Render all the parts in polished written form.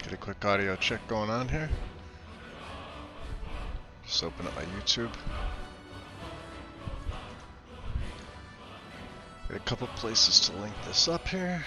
Get a quick audio check going on here. Just open up my YouTube. Got a couple places to link this up here.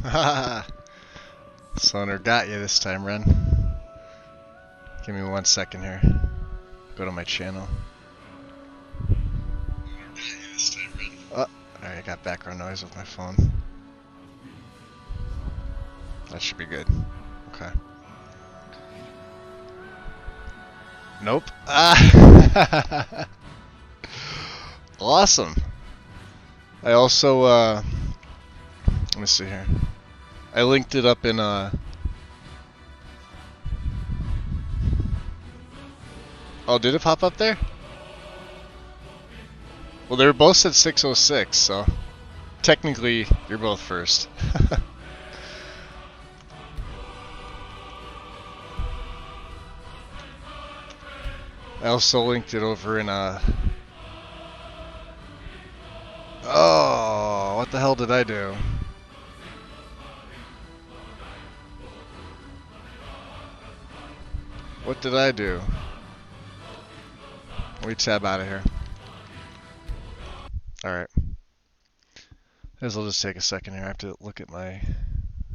Haha. Sonar got you this time, Ren. Give me 1 second here. Go to my channel. Oh, alright, I got background noise with my phone. That should be good. Okay. Nope. Ah. Awesome. I also, let me see here. I linked it up in, oh, did it pop up there? Well, they were both at 6:06, so technically you're both first. I also linked it over in, oh, what the hell did I do? What did I do? Let me tab out of here. Alright. This will just take a second here. I have to look at my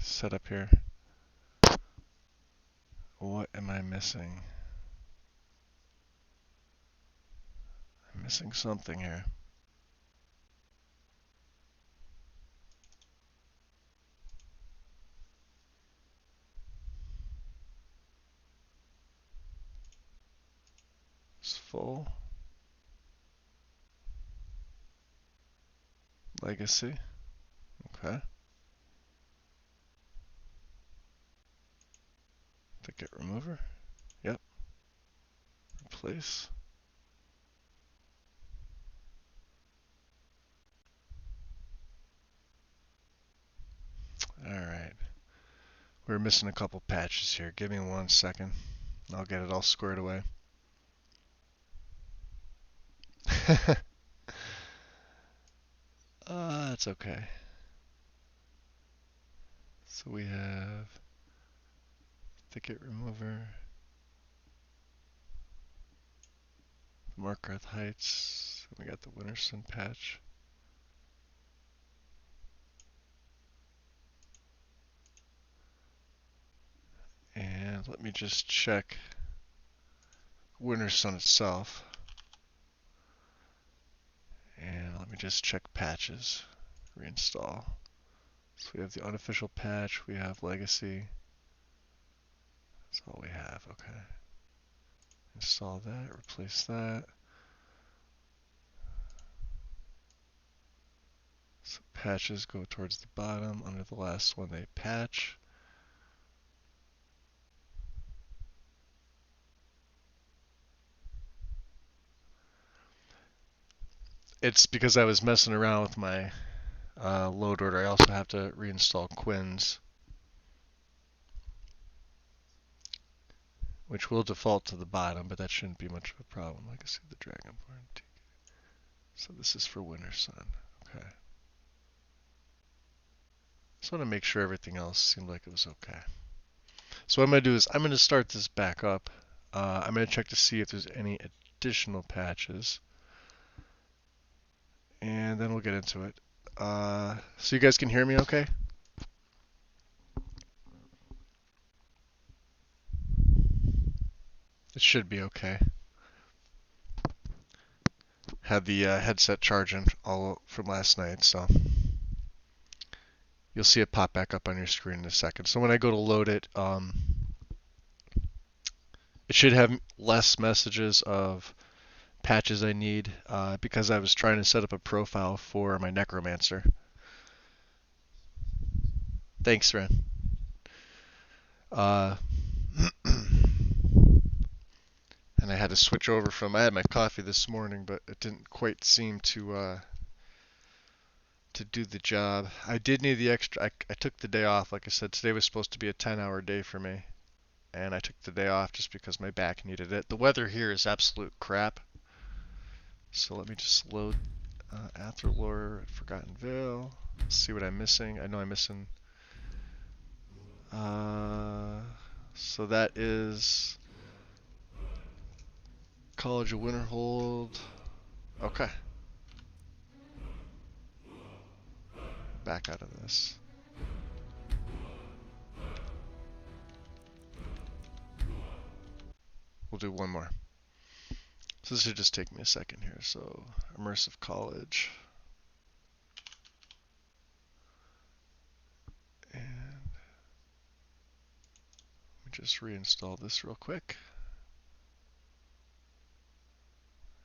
setup here. What am I missing? I'm missing something here. It's full. Legacy. Okay. Ticket remover. Yep. Replace. Alright. We're missing a couple patches here. Give me 1 second. I'll get it all squared away. That's okay. So we have ticket remover, Markarth Heights, we got the Winterson patch. And let me just check Winterson itself. And let me just check patches. Reinstall. So we have the unofficial patch, we have Legacy. That's all we have, okay. Install that, replace that. So patches go towards the bottom. Under the last one they patch. It's because I was messing around with my load order. I also have to reinstall Quinn's, which will default to the bottom, but that shouldn't be much of a problem. I can see the Dragonborn. So this is for Wintersun. Okay. Just want to make sure everything else seemed like it was okay. So what I'm going to do is I'm going to start this back up. I'm going to check to see if there's any additional patches. And then we'll get into it. So you guys can hear me okay? It should be okay. Had the headset charging all from last night, so you'll see it pop back up on your screen in a second. So when I go to load it, it should have less messages of patches I need because I was trying to set up a profile for my Necromancer. Thanks, Ren. And I had to switch over from, I had my coffee this morning, but it didn't quite seem to do the job. I did need the extra, I took the day off. Like I said, today was supposed to be a 10-hour day for me. And I took the day off just because my back needed it. The weather here is absolute crap. So let me just load Athralore at Forgotten Vale. See what I'm missing. I know I'm missing. So that is College of Winterhold. Okay. Back out of this. We'll do one more. So this should just take me a second here. So Immersive College. And let me just reinstall this real quick.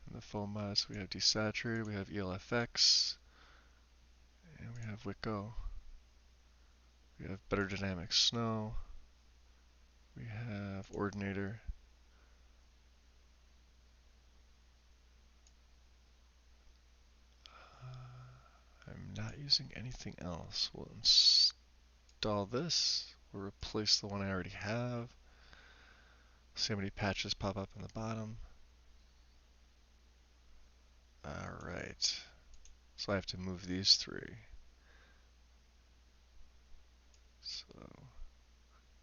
In the foam mods, we have Desaturated, we have ELFX, and we have Wicco. We have Better Dynamic Snow. We have Ordinator. I'm not using anything else. We'll install this. We'll replace the one I already have. See how many patches pop up in the bottom. Alright. So I have to move these three. So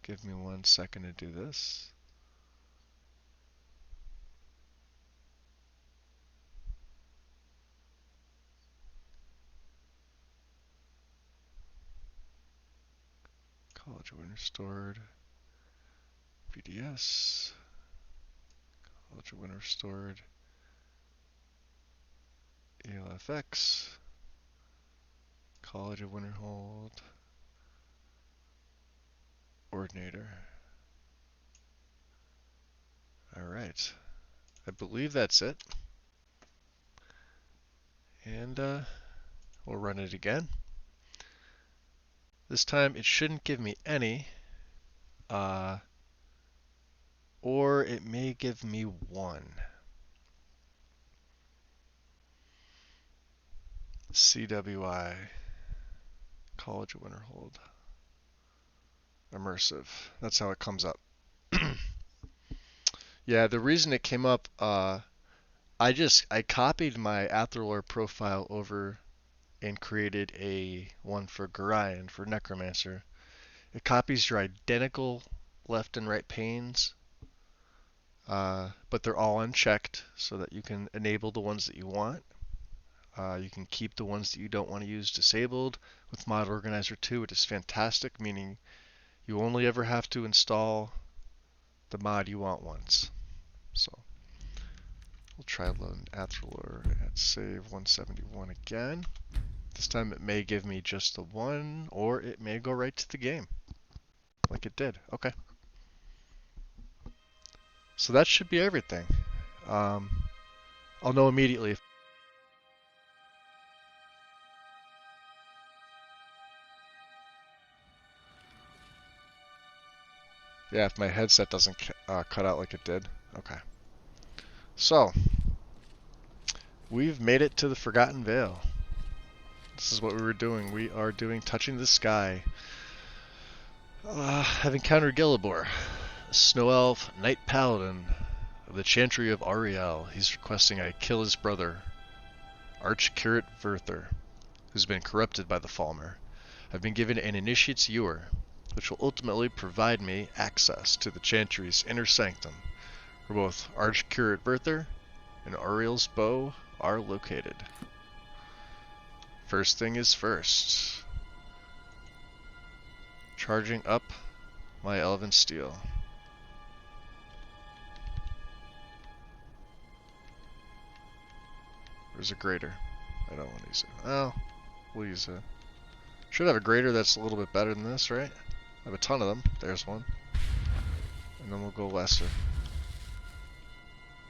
give me 1 second to do this. College of Winter Stored. BDS. College of Winter Stored. ELFX. College of Winterhold. Ordinator. Alright. I believe that's it. And we'll run it again. This time it shouldn't give me any. Or it may give me 1. CWI. College of Winterhold. Immersive. That's how it comes up. Yeah, the reason it came up, I copied my Athralore profile over and created a one for Gorion, for Necromancer. It copies your identical left and right panes, but they're all unchecked so that you can enable the ones that you want. You can keep the ones that you don't want to use disabled. With Mod Organizer 2, it is fantastic, meaning you only ever have to install the mod you want once. So we'll try loading Athralore at save 171 again. This time it may give me just the 1, or it may go right to the game, like it did. Okay. So that should be everything. I'll know immediately if if my headset doesn't cut out like it did. Okay. So, we've made it to the Forgotten Vale. This is what we were doing. We are doing Touching the Sky. I've encountered Gilibor, a snow elf, knight paladin of the Chantry of Ariel. He's requesting I kill his brother, Archcurate Verther, who's been corrupted by the Falmer. I've been given an Initiate's Ewer, which will ultimately provide me access to the Chantry's inner sanctum, where both Archcurate Verther and Ariel's bow are located. First thing is first. Charging up my Elven Steel. There's a greater. I don't want to use it. Oh, we'll use it. Should have a greater that's a little bit better than this, right? I have a ton of them. There's one. And then we'll go lesser.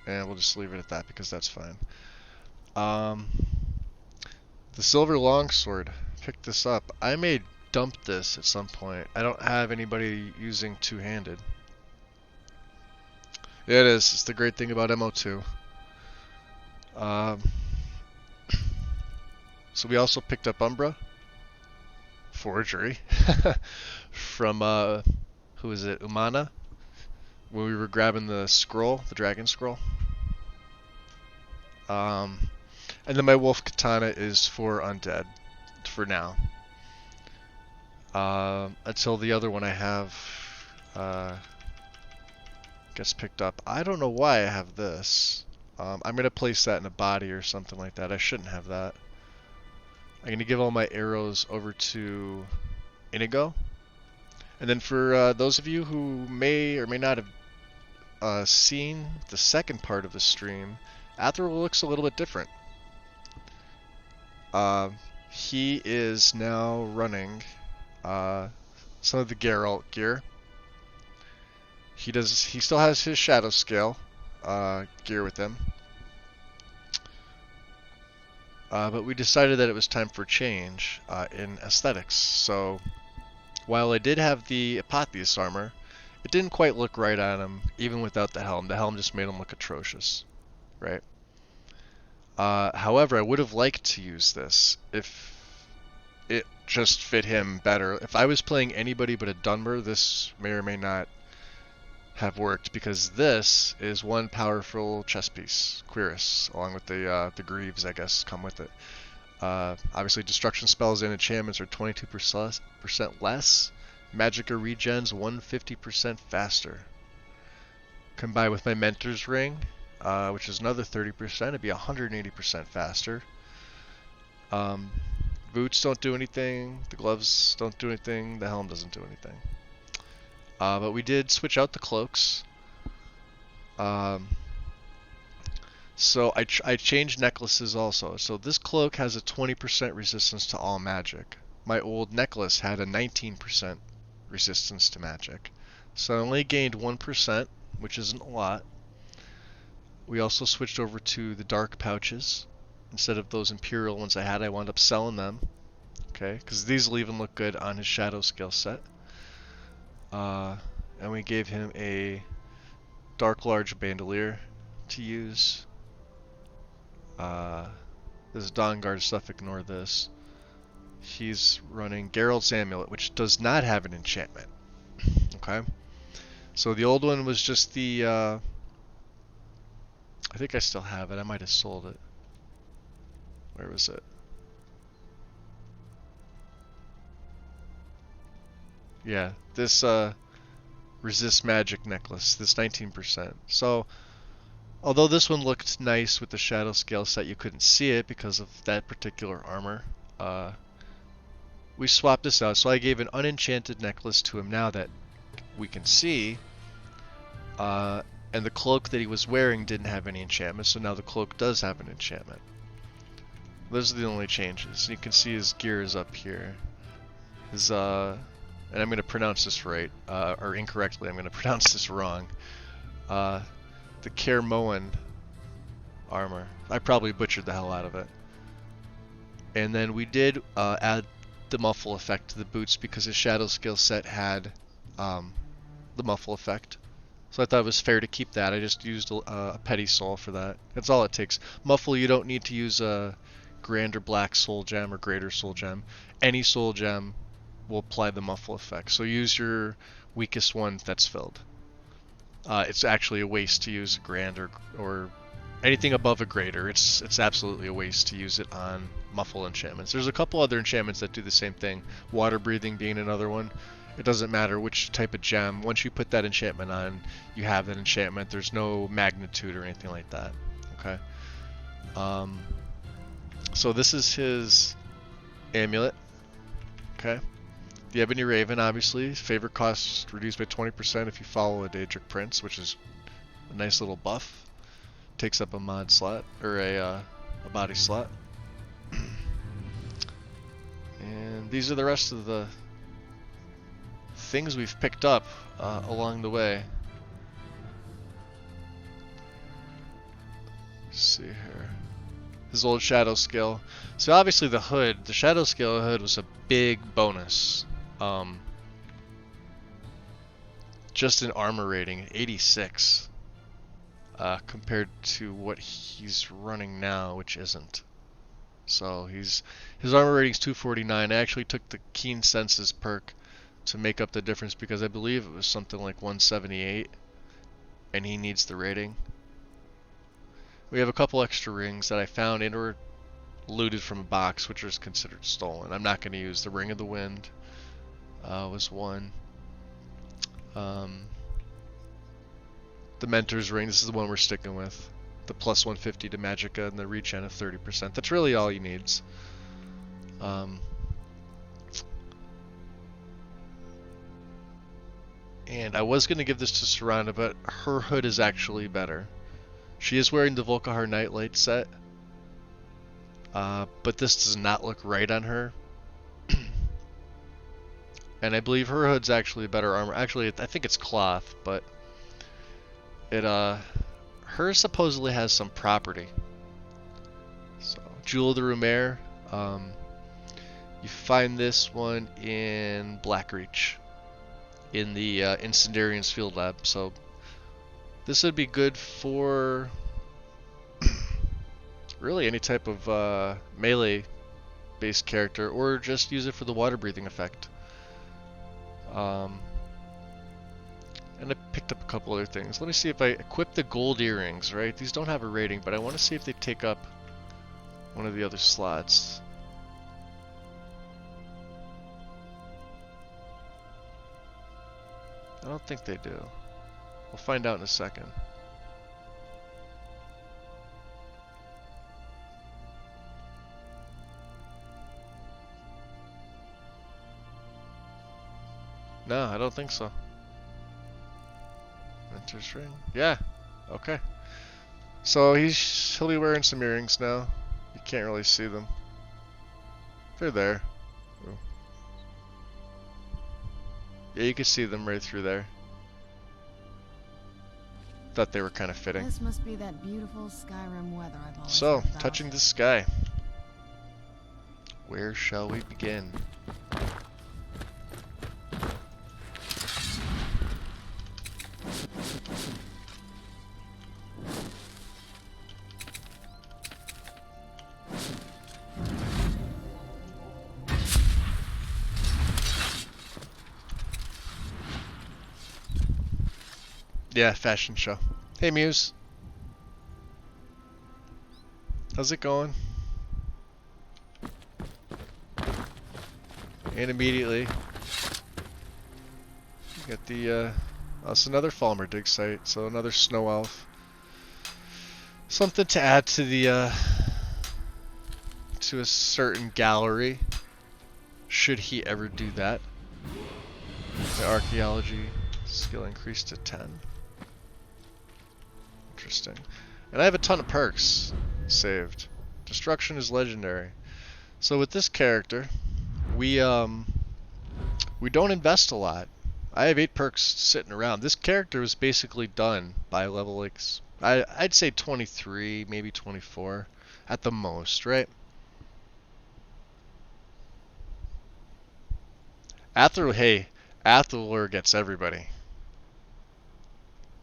And we'll just leave it at that because that's fine. The silver longsword. Pick this up. I may dump this at some point. I don't have anybody using two-handed. Yeah, it is. It's the great thing about MO2. So we also picked up Umbra. Forgery. From, who is it? Umana? When we were grabbing the scroll, the dragon scroll. And then my wolf katana is for undead, for now. Until the other one I have gets picked up. I don't know why I have this. I'm going to place that in a body or something like that. I shouldn't have that. I'm going to give all my arrows over to Inigo. And then for those of you who may or may not have seen the second part of the stream, Athro looks a little bit different. He is now running some of the Geralt gear. He still has his shadow scale gear with him. But we decided that it was time for change in aesthetics. So while I did have the Apotheos armor, it didn't quite look right on him, even without the helm. The helm just made him look atrocious, right? However, I would have liked to use this if it just fit him better. If I was playing anybody but a Dunmer, this may or may not have worked, because this is one powerful chess piece, Quiris, along with the Greaves, I guess, come with it. Obviously, destruction spells and enchantments are 22% less. Magicka regens 150% faster. Combined with my Mentor's Ring, which is another 30%, it'd be 180% faster. Boots don't do anything, the gloves don't do anything, the helm doesn't do anything. But we did switch out the cloaks. So I changed necklaces also. So this cloak has a 20% resistance to all magic. My old necklace had a 19% resistance to magic. So I only gained 1%, which isn't a lot. We also switched over to the dark pouches. Instead of those Imperial ones I had, I wound up selling them. Okay, because these will even look good on his shadow scale set. And we gave him a dark large bandolier to use. This Dawnguard stuff, ignore this. He's running Geralt's Amulet, which does not have an enchantment. Okay? So the old one was just the, I think I still have it. I might have sold it. Where was it? Yeah, this resist magic necklace, this 19%. So, although this one looked nice with the shadow scale set, you couldn't see it because of that particular armor. We swapped this out, so I gave an unenchanted necklace to him now that we can see. And the cloak that he was wearing didn't have any enchantment, so now the cloak does have an enchantment. Those are the only changes. You can see his gear is up here. His, and I'm going to pronounce this right, or incorrectly, I'm going to pronounce this wrong. The Kermoan armor. I probably butchered the hell out of it. And then we did add the muffle effect to the boots because his shadow skill set had the muffle effect. So I thought it was fair to keep that. I just used a petty soul for that. That's all it takes. Muffle, you don't need to use a grander black soul gem or greater soul gem. Any soul gem will apply the muffle effect. So use your weakest one that's filled. It's actually a waste to use a grand or anything above a greater. It's absolutely a waste to use it on muffle enchantments. There's a couple other enchantments that do the same thing. Water breathing being another one. It doesn't matter which type of gem. Once you put that enchantment on, you have that enchantment. There's no magnitude or anything like that. Okay. So this is his amulet. Okay. The Ebony Raven, obviously. Favor cost reduced by 20% if you follow a Daedric Prince, which is a nice little buff. Takes up a mod slot, or a a body slot. And these are the rest of the things we've picked up along the way. Let's see here. His old shadow skill. So obviously the hood, the shadow skill hood was a big bonus. Just in armor rating, 86. Compared to what he's running now, which isn't. So his armor rating's 249. I actually took the Keen Senses perk to make up the difference because I believe it was something like 178, and he needs the rating. We have a couple extra rings that I found and or looted from a box, which is considered stolen. I'm not going to use the Ring of the Wind. Was one. The Mentor's Ring. This is the one we're sticking with. The plus 150 to Magicka and the regen of 30%. That's really all he needs. And I was going to give this to Serana, but her hood is actually better. She is wearing the Volkihar Nightlight set, but this does not look right on her. And I believe her hood's actually better armor. Actually, I think it's cloth, but it hers supposedly has some property. So, Jewel of the Rumere, you find this one in Blackreach, in the Incendiarian's Field Lab. So this would be good for really any type of melee-based character, or just use it for the water-breathing effect. And I picked up a couple other things. Let me see if I equip the gold earrings, right? These don't have a rating, but I want to see if they take up one of the other slots. I don't think they do. We'll find out in a second. No, I don't think so. Mentor's Ring. Yeah. Okay. So he'll be wearing some earrings now. You can't really see them. They're there. Ooh. Yeah, you can see them right through there. Thought they were kind of fitting. This must be that beautiful Skyrim weather I've always So, heard about. touching the sky. Where shall we begin? Yeah, fashion show. Hey Muse. How's it going? And immediately, you got the, it's another Falmer dig site, so another snow elf. Something to add to the, to a certain gallery, should he ever do that. The archaeology skill increased to 10. Interesting. And I have a ton of perks saved. Destruction is legendary. So with this character, we don't invest a lot. I have 8 perks sitting around. This character was basically done by level like I'd say 23, maybe 24 at the most, right? Athelor gets everybody.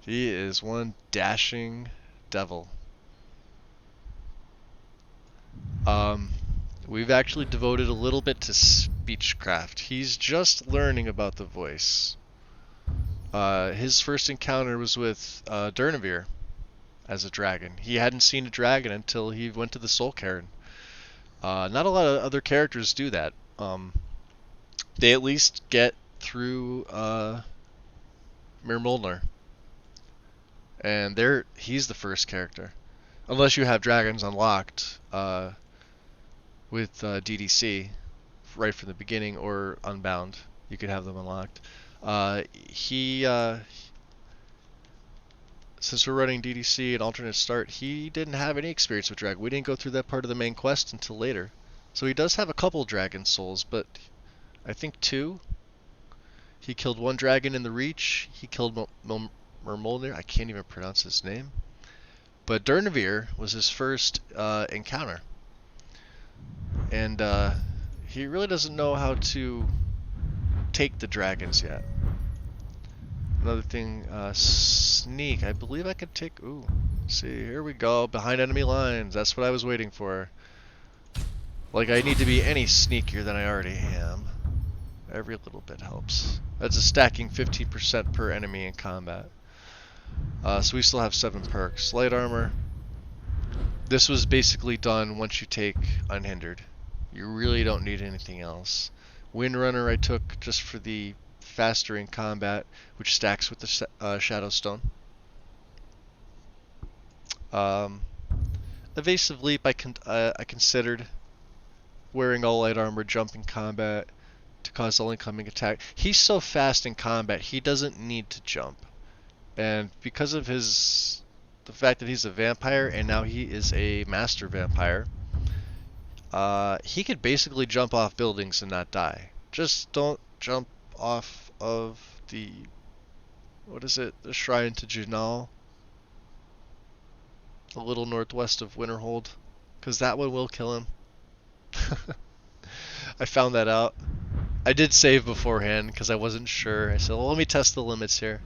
He is one dashing devil. We've actually devoted a little bit to speechcraft. He's just learning about the voice. His first encounter was with Durnavir as a dragon. He hadn't seen a dragon until he went to the Soul Cairn. Not a lot of other characters do that. They at least get through Mir Molnar. And he's the first character. Unless you have dragons unlocked with DDC right from the beginning, or Unbound. You could have them unlocked. since we're running DDC and alternate start, he didn't have any experience with dragon. We didn't go through that part of the main quest until later. So he does have a couple dragon souls, but I think 2. He killed 1 dragon in the Reach. He killed Mermolnir. I can't even pronounce his name. But Durnevere was his first encounter. And he really doesn't know how to take the dragons yet. Another thing, sneak. I believe I could take... Ooh, see, here we go. Behind enemy lines. That's what I was waiting for. Like, I need to be any sneakier than I already am. Every little bit helps. That's a stacking 15% per enemy in combat. So we still have 7 perks. Light armor. This was basically done once you take unhindered. You really don't need anything else. Windrunner I took just for the faster in combat, which stacks with the Shadow Stone. Evasive Leap I considered wearing all light armor, jump in combat to cause all incoming attack. He's so fast in combat, he doesn't need to jump. And because of the fact that he's a vampire and now he is a master vampire, he could basically jump off buildings and not die. Just don't jump off of the, what is it, the Shrine to Junal, a little northwest of Winterhold, because that one will kill him. I found that out. I did save beforehand because I wasn't sure. I said, well, let me test the limits here.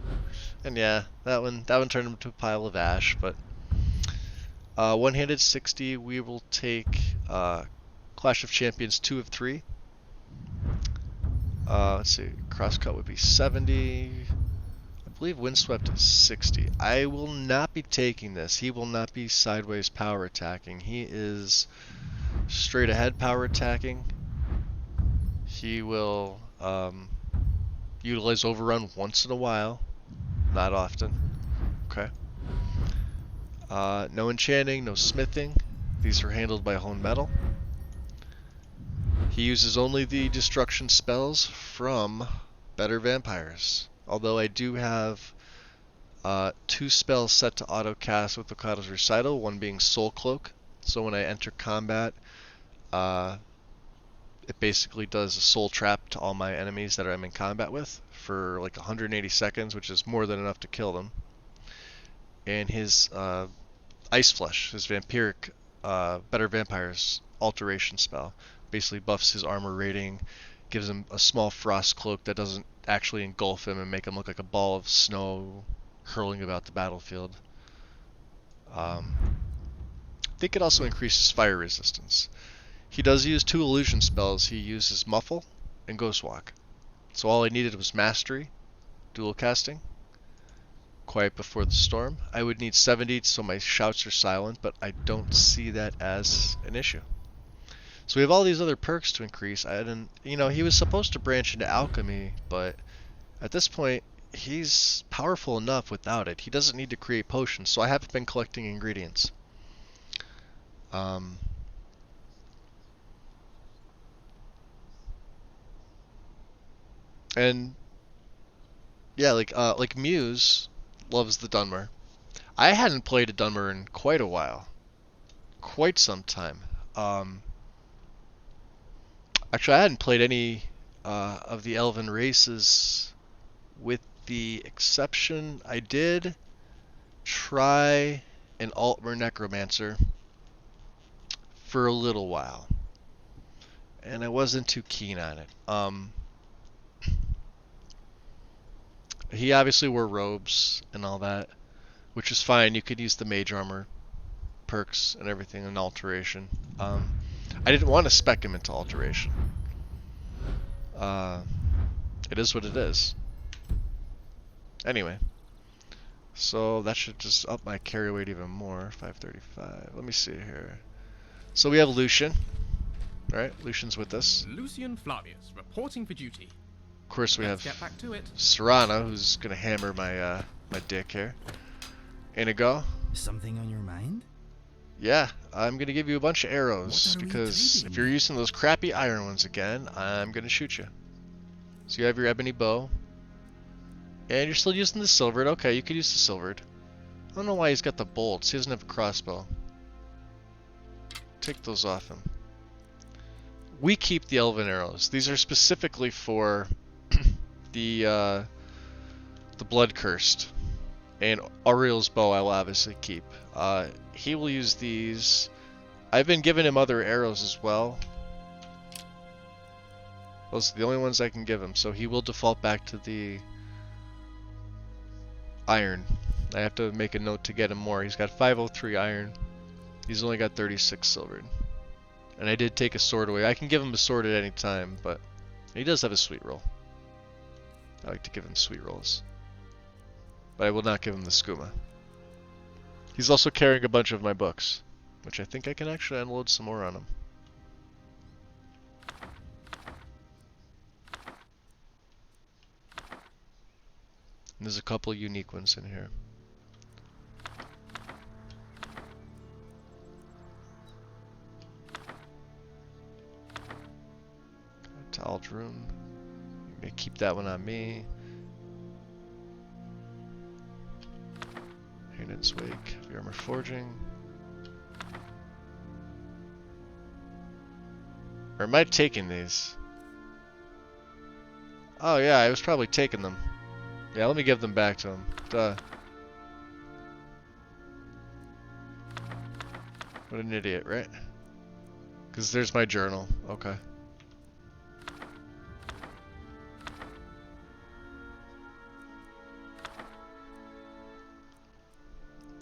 And yeah, that one turned into a pile of ash, but one-handed 60, we will take Clash of Champions 2 of 3. Let's see, crosscut would be 70. I believe windswept is 60. I will not be taking this. He will not be sideways power attacking. He is straight ahead power attacking. He will utilize overrun once in a while, not often. Okay. No enchanting, no smithing. These are handled by Hone Metal. He uses only the destruction spells from Better Vampires. Although I do have 2 spells set to auto cast with Okado's Recital, one being Soul Cloak. So when I enter combat, it basically does a soul trap to all my enemies that I'm in combat with for like 180 seconds, which is more than enough to kill them. And his Ice Flesh, his vampiric Better Vampires alteration spell, basically buffs his armor rating, gives him a small frost cloak that doesn't actually engulf him and make him look like a ball of snow hurling about the battlefield. I think it also increases fire resistance. He does use 2 illusion spells. He uses Muffle and Ghostwalk. So all I needed was Mastery, dual casting, Quiet Before the Storm. I would need 70 so my shouts are silent, but I don't see that as an issue. So we have all these other perks to increase. I didn't, he was supposed to branch into alchemy, but at this point, he's powerful enough without it. He doesn't need to create potions, so I haven't been collecting ingredients. And yeah, like Muse loves the Dunmer. I hadn't played a Dunmer in quite a while, quite some time. Actually, I hadn't played any of the Elven races, with the exception I did try an Altmer Necromancer for a little while, and I wasn't too keen on it. He obviously wore robes and all that, which is fine. You could use the mage armor perks and everything in alteration. I didn't want to spec him into alteration. It is what it is. Anyway, so that should just up my carry weight even more. 535. Let me see here. So we have Lucian. Alright, Lucian's with us. Lucian Flavius, reporting for duty. Of course we Let's have get back to it. Serana, who's gonna hammer my my dick here. Inigo. Something on your mind? Yeah, I'm gonna give you a bunch of arrows, What are we because trading? if you're using those crappy iron ones again, I'm gonna shoot you. So you have your ebony bow. And you're still using the silvered. Okay, you could use the silvered. I don't know why he's got the bolts. He doesn't have a crossbow. Take those off him. We keep the elven arrows. These are specifically for the blood cursed. And Auriel's bow I will obviously keep. He will use these. I've been giving him other arrows as well. Those are the only ones I can give him, so he will default back to the iron. I have to make a note to get him more. He's got 503 iron. He's only got 36 silvered. And I did take a sword away. I can give him a sword at any time, but he does have a sweet roll. I like to give him sweet rolls. But I will not give him the skooma. He's also carrying a bunch of my books, which I think I can actually unload some more on him. And there's a couple unique ones in here. Taldrun. You may keep that one on me. Hayden's Wake. Heavy Armor Forging. Or am I taking these? Oh yeah, I was probably taking them. Yeah, let me give them back to him. Duh. What an idiot, right? Because there's my journal. Okay.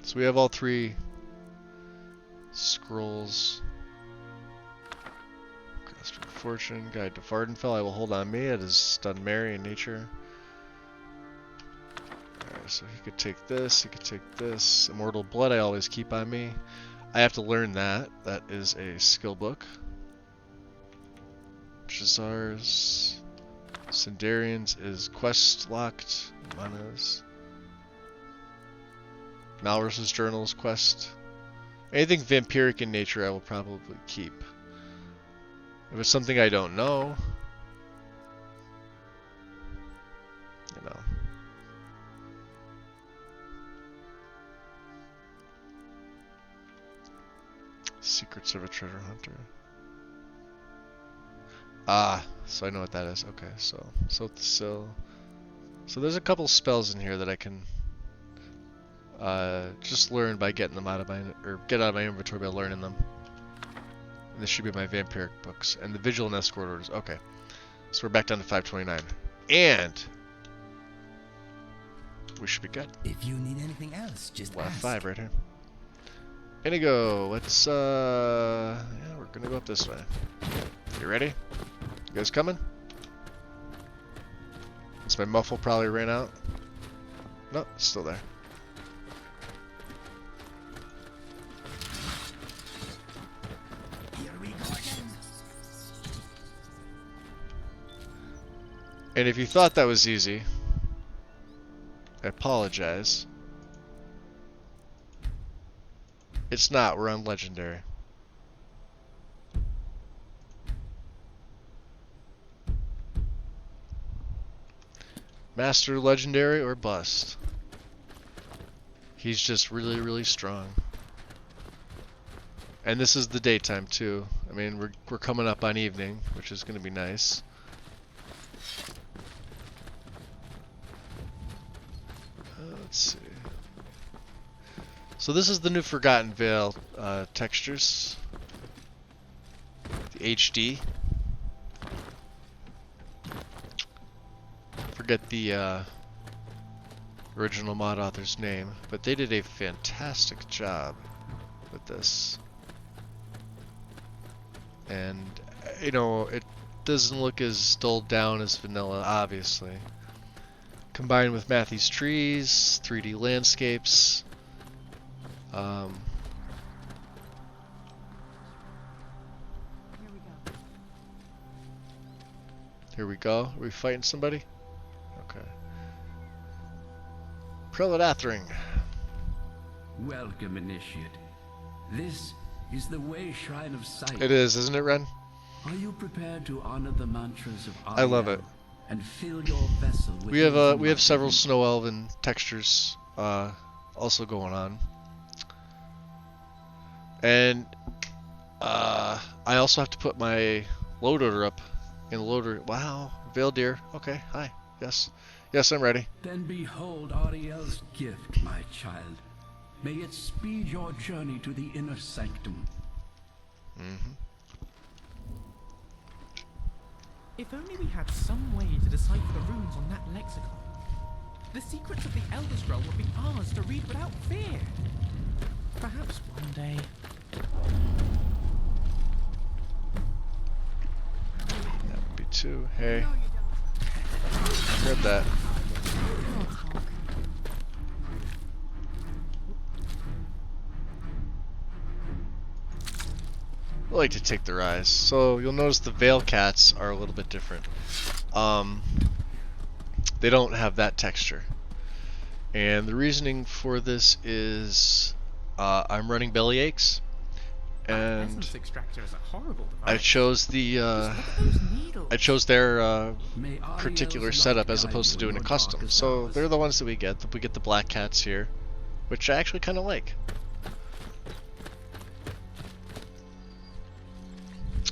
So we have all three scrolls. Grasp of Fortune, Guide to Vardenfell. I will hold on me. It is done merry in nature. Alright, so he could take this, he could take this. Immortal Blood I always keep on me. I have to learn that. That is a skill book. Chazar's. Sindarian's is quest locked. Mana's. Malrus's journal is quest. Anything vampiric in nature I will probably keep. If it's something I don't know, you know. Secrets of a Treasure Hunter. Ah, so I know what that is. Okay, so Sill. So there's a couple spells in here that I can just learn by getting them out of my, or get out of my inventory by learning them. And this should be my vampiric books and the Vigilant Escort orders. Okay, so we're back down to 529, and we should be good. If you need anything else, just We'll have ask. 5 right here. Inigo, let's yeah, we're gonna go up this way. You ready? You guys coming? Since my muffle probably ran out. Nope, it's still there. Here we go again. And if you thought that was easy, I apologize. It's not, we're on Legendary. Master Legendary or bust. He's just really, really strong. And this is the daytime too. I mean, we're coming up on evening, which is going to be nice. Let's see. So this is the new Forgotten Vale textures. The HD. Forget the original mod author's name, but they did a fantastic job with this. And, you know, it doesn't look as dulled down as vanilla, obviously. Combined with Matthew's trees, 3D landscapes. Here we go. Are we fighting somebody? Okay. Prelate Athering. Welcome, initiate. This is the Way Shrine of Sight. It is, isn't it, Ren? Are you prepared to honor the mantras of I love it. and fill your vessel with We have several snow elven textures all also going on. And I also have to put my load order up in the loader. Wow, Veiled Deer. Okay, hi. Yes. Yes, I'm ready. Then behold Ariel's gift, my child. May it speed your journey to the inner sanctum. Mm-hmm. If only we had some way to decipher the runes on that lexicon. The secrets of the Elder Scroll would be ours to read without fear. Perhaps one day. That would be 2. Hey. I heard that. I like to take the rise. So you'll notice the Veil Cats are a little bit different. They don't have that texture. And the reasoning for this is I'm running belly aches, and Essence extractor is a horrible device. I chose the Just look at those needles. I chose their May particular Ariel's setup light as guide opposed to you in doing a your custom. darkest So hours. they're the ones that we get. We get the Black Cats here, which I actually kind of like.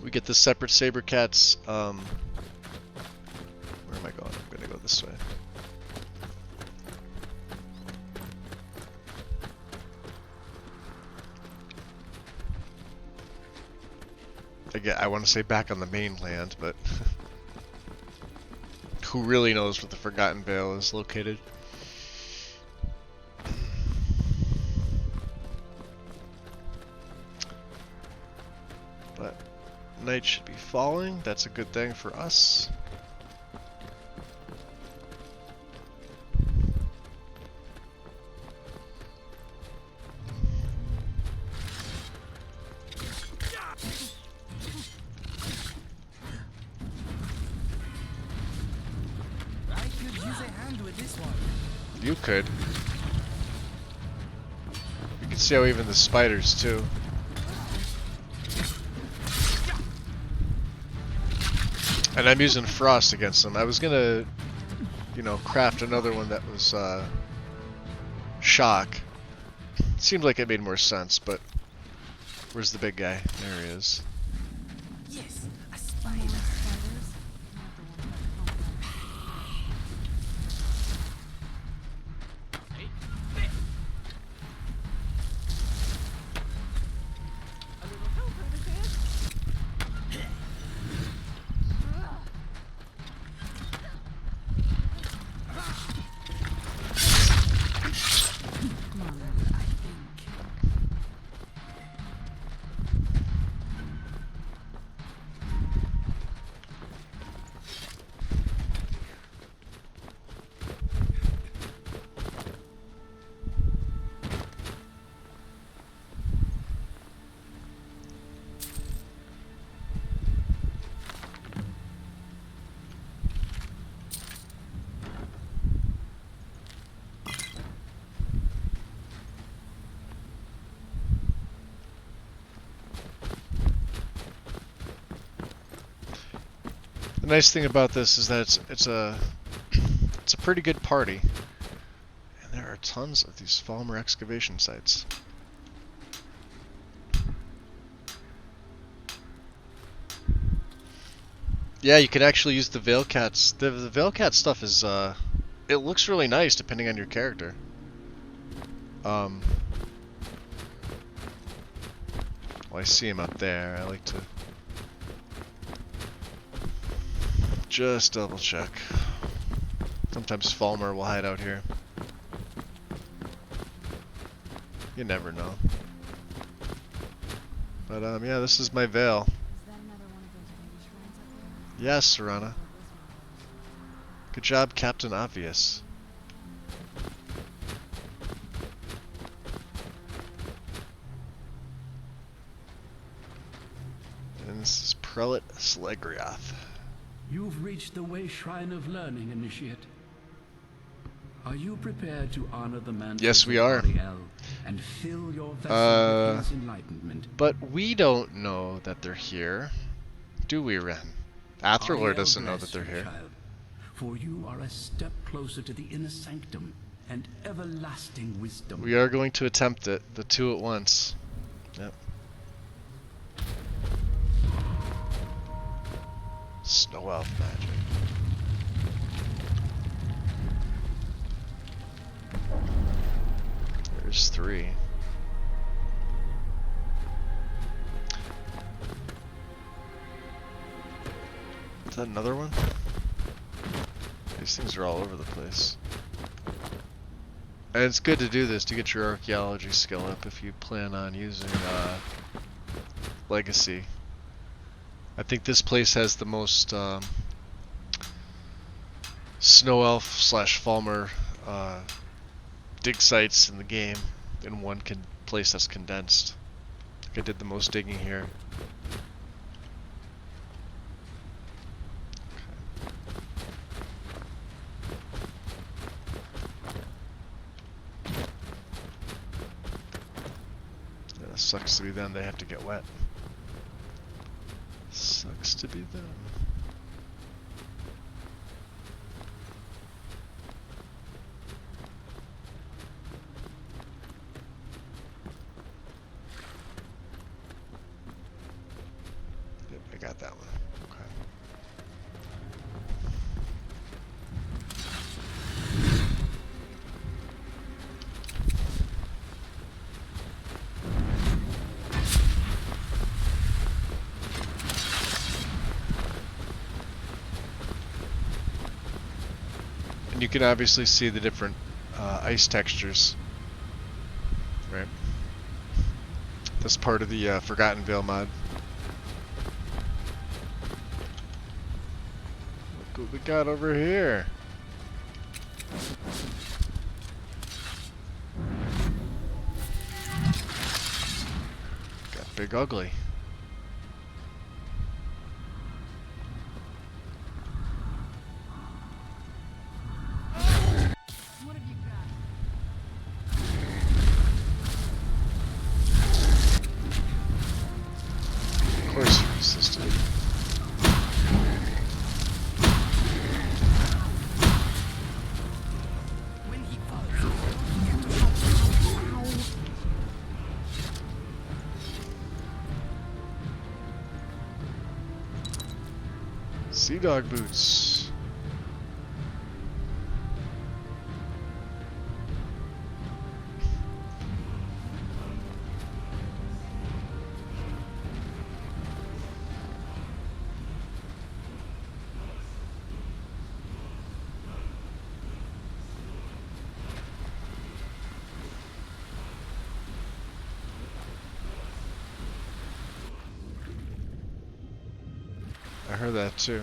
We get the separate Saber Cats. Where am I going? I'm gonna go this way. Again, I want to say back on the mainland, but who really knows where the Forgotten Vale is located? But night should be falling. That's a good thing for us. I could use a hand with this one. You could. You can see how even the spiders too. And I'm using frost against them. I was gonna, you know, craft another one that was shock. Seemed like it made more sense, but where's the big guy? There he is. Yes, a spider. Spiders. A little help over here. Come on, Robert, I think. The nice thing about this is that it's a pretty good party, and there are tons of these Falmer excavation sites. Yeah, you can actually use the Veil Cats. The Veil Cat stuff is it looks really nice depending on your character. Well, I see him up there. I like to just double check. Sometimes Falmer will hide out here. You never know. But yeah, this is my Veil. Is that another one of those baby shrines up there? Yes, Serana. Good job, Captain Obvious. And this is Prelate Slegriath. You've reached the way shrine of learning, Initiate. Are you prepared to honor the man? Yes, we are. And fill your vessel with his enlightenment? But we don't know that they're here, do we, Ren? Athralor Ariel doesn't know bless that they're you, here. child, for you are a step closer to the inner sanctum, and everlasting wisdom. We are going to attempt it, the two at once. Yep. Snow elf magic. There's 3. Is that another one? These things are all over the place. And it's good to do this to get your archaeology skill up if you plan on using Legacy. I think this place has the most Snow Elf / Falmer dig sites in the game in one place that's condensed. I think I did the most digging here. Yeah, sucks to be them, they have to get wet. Sucks to be them. Yep, I got that one. Okay. And you can obviously see the different ice textures, right? That's part of the Forgotten Vale mod. Look what we got over here. Got Big Ugly. What have you got? Of course you're resistant. When he falls, Sea Dog boots. I heard that too.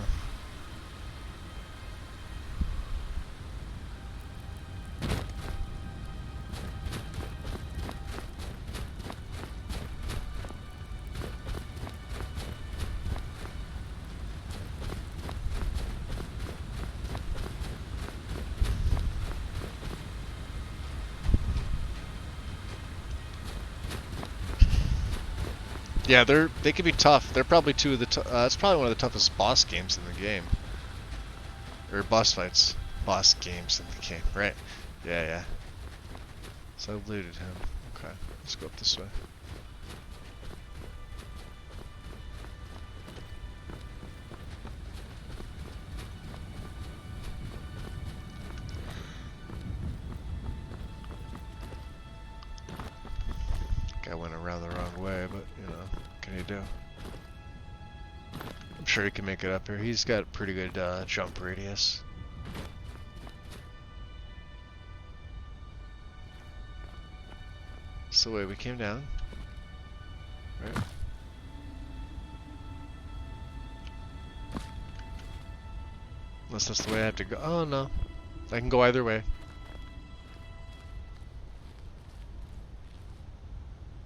Yeah, they can be tough. They're probably two of the. It's probably one of the toughest boss games in the game, or boss fights, boss games in the game, right? Yeah, yeah. So I looted him. Okay, let's go up this way. I went around the wrong way, but you know, what can you do? I'm sure he can make it up here. He's got pretty good jump radius. It's the way we came down, right? Unless that's the way I have to go. Oh no, I can go either way.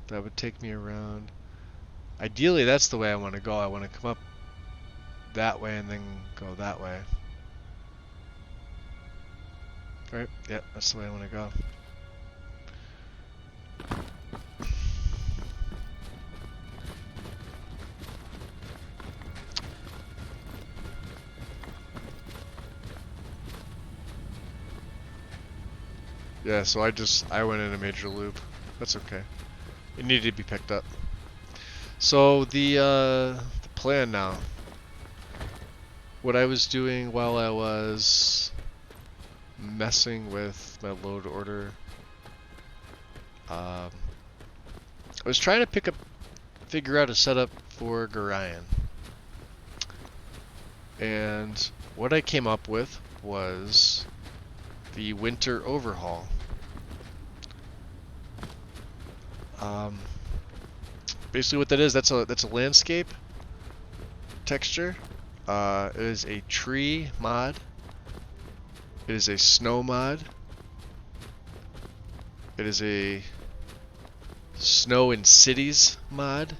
That would take me around. Ideally, that's the way I want to go. I want to come up that way and then go that way. Right? Yep, that's the way I want to go. Yeah, so I went in a major loop. That's okay. It needed to be picked up. So the plan now. What I was doing while I was messing with my load order, I was trying to figure out a setup for Gorion. And what I came up with was the winter overhaul. Basically what that is, that's a landscape texture. It is a tree mod. It is a snow mod. It is a snow in cities mod.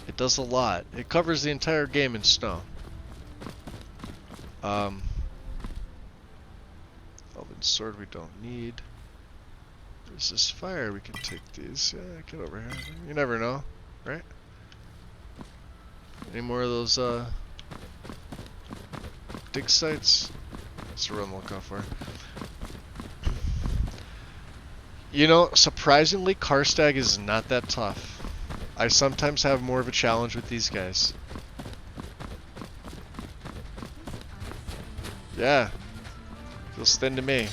It does a lot. It covers the entire game in snow. Elven sword we don't need. There's this fire, we can take these. Yeah, get over here. You never know, right? Any more of those dig sites? That's the one I'm looking for. You know, surprisingly, Karstag is not that tough. I sometimes have more of a challenge with these guys. Yeah. Feels thin to me.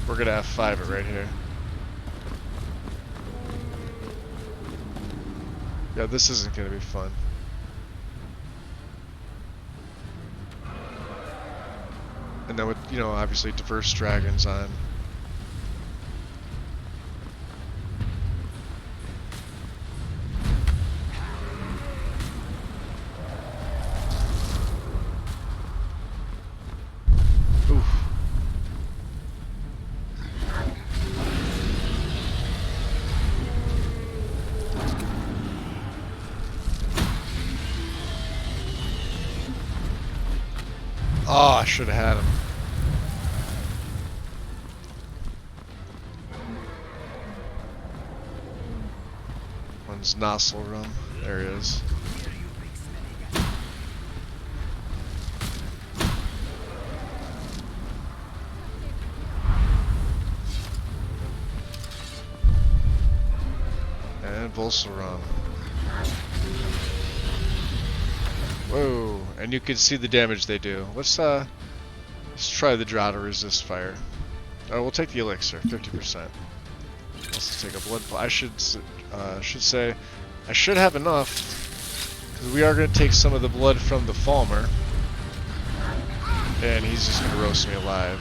We're gonna F5 it right here. Yeah, this isn't gonna be fun. And then with, you know, obviously diverse dragons on. Oof. Oh, I should have had him. One's nozzle rum. There he is. And Volsarum. Whoa, and you can see the damage they do. Let's try the draw to resist fire. Oh, we'll take the elixir, 50%. Let's take a blood. I should say, I should have enough, because we are going to take some of the blood from the Falmer, and he's just going to roast me alive.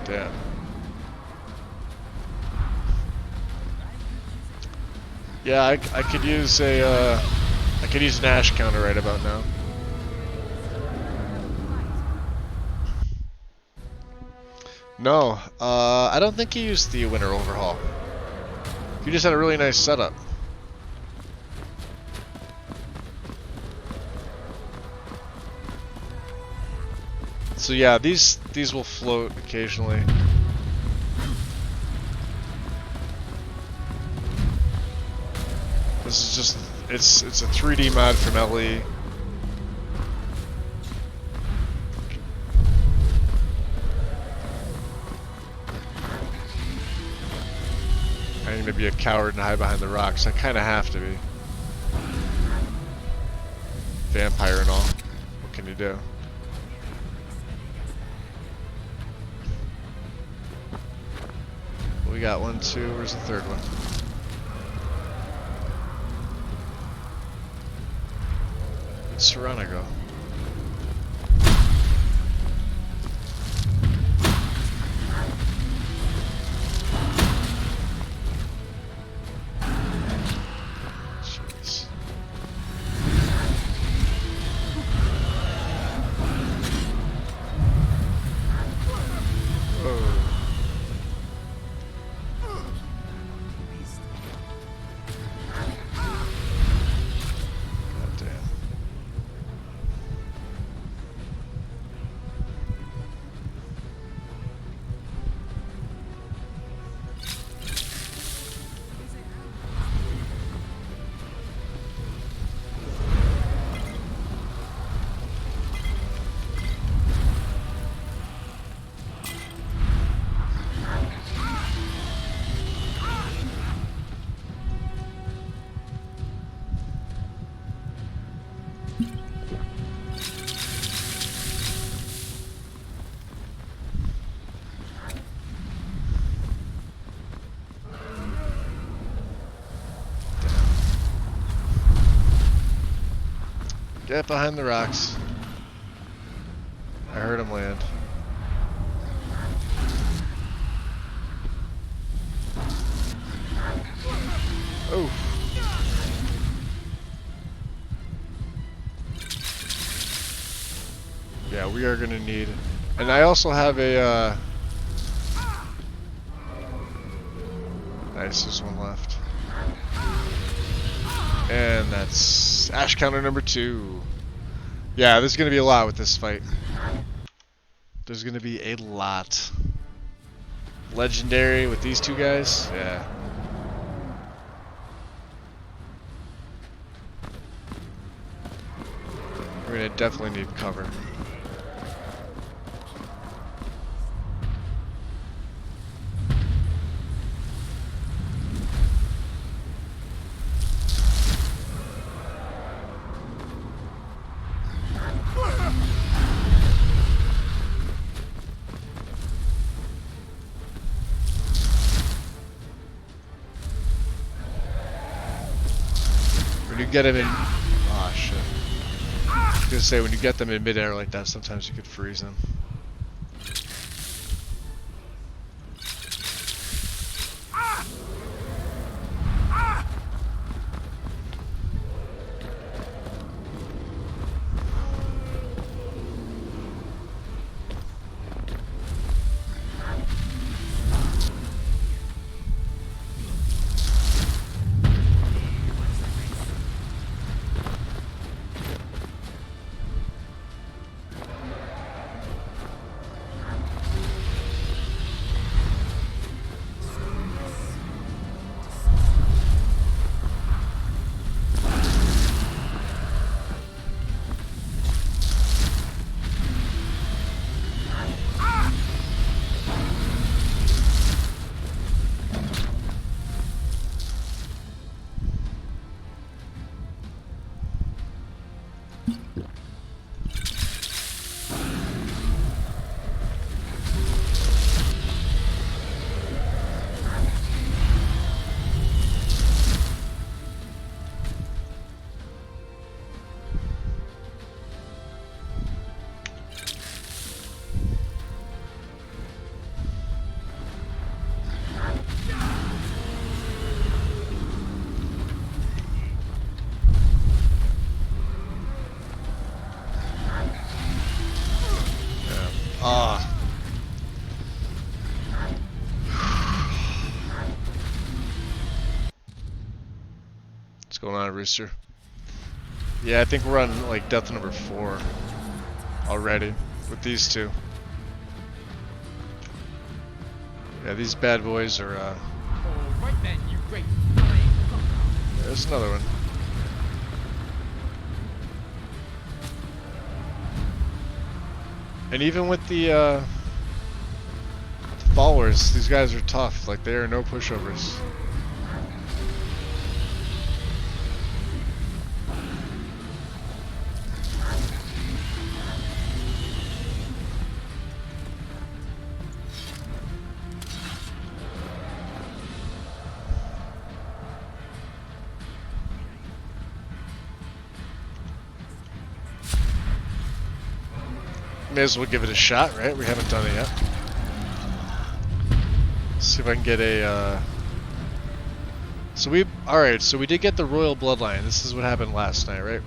Damn. Yeah, I could use a I could use an ash counter right about now. No, I don't think he used the winter overhaul. He just had a really nice setup. So yeah, these will float occasionally. This is just it's a 3D mod from LE. I need to be a coward and hide behind the rocks. I kind of have to be. Vampire and all. What can you do? We got 1, 2. Where's the third one? Where'd Serana go? Jeez. Whoa. Get behind the rocks. I heard him land. Oh. Yeah, we are gonna need. And I also have a. Nice, there's one left. And that's Ash counter number 2. Yeah, there's gonna be a lot with this fight. There's gonna be a lot. Legendary with these two guys, yeah. We're gonna definitely need cover. When you get him in, oh shit. I was gonna say when you get them in midair like that, sometimes you could freeze them. Ah. What's going on, Rooster? Yeah, I think we're on like death number 4 already with these two. Yeah, these bad boys are. All right then, you great flying conqueror. There's another one. And even with the followers, these guys are tough. Like, they are no pushovers. May as well give it a shot, right? We haven't done it yet. See if I can get a, alright, so we did get the Royal Bloodline. This is what happened last night, right?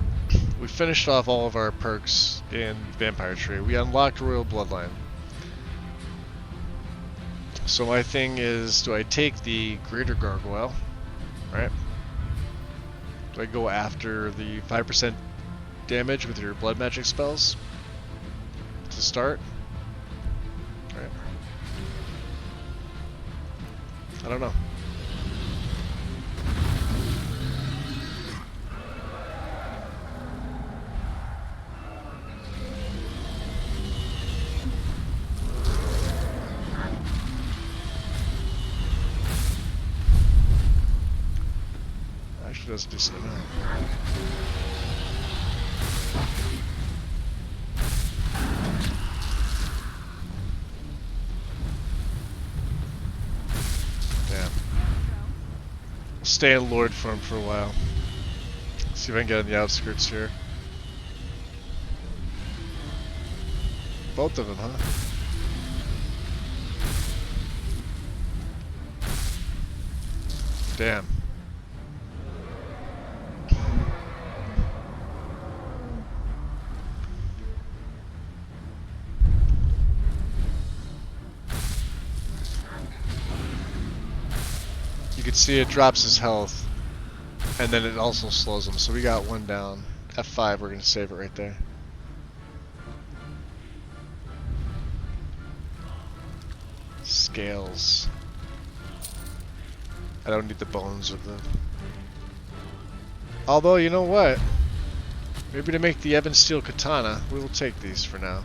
We finished off all of our perks in Vampire Tree. We unlocked Royal Bloodline. So my thing is, do I take the Greater Gargoyle, right? Do I go after the 5% damage with your blood magic spells to start? Right. I don't know. Actually does a decent amount. Stay in Lord form for a while. See if I can get on the outskirts here. Both of them, huh? Damn. You can see it drops his health, and then it also slows him. So we got one down. F5, we're gonna save it right there. Scales. I don't need the bones of the... Although, you know what? Maybe to make the Ebon Steel Katana, we will take these for now.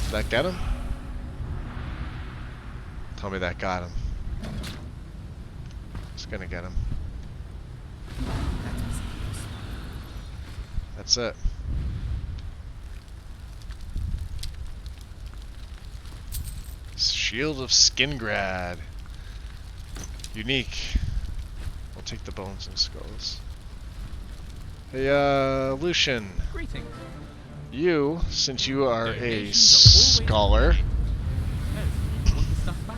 Did that get him? Tell me that got him. It's gonna get him. That's it. Shield of Skingrad. Unique. I'll take the bones and skulls. Hey, Lucian. Greetings. You, since you are a Donations are scholar, always yes, want the stuff back?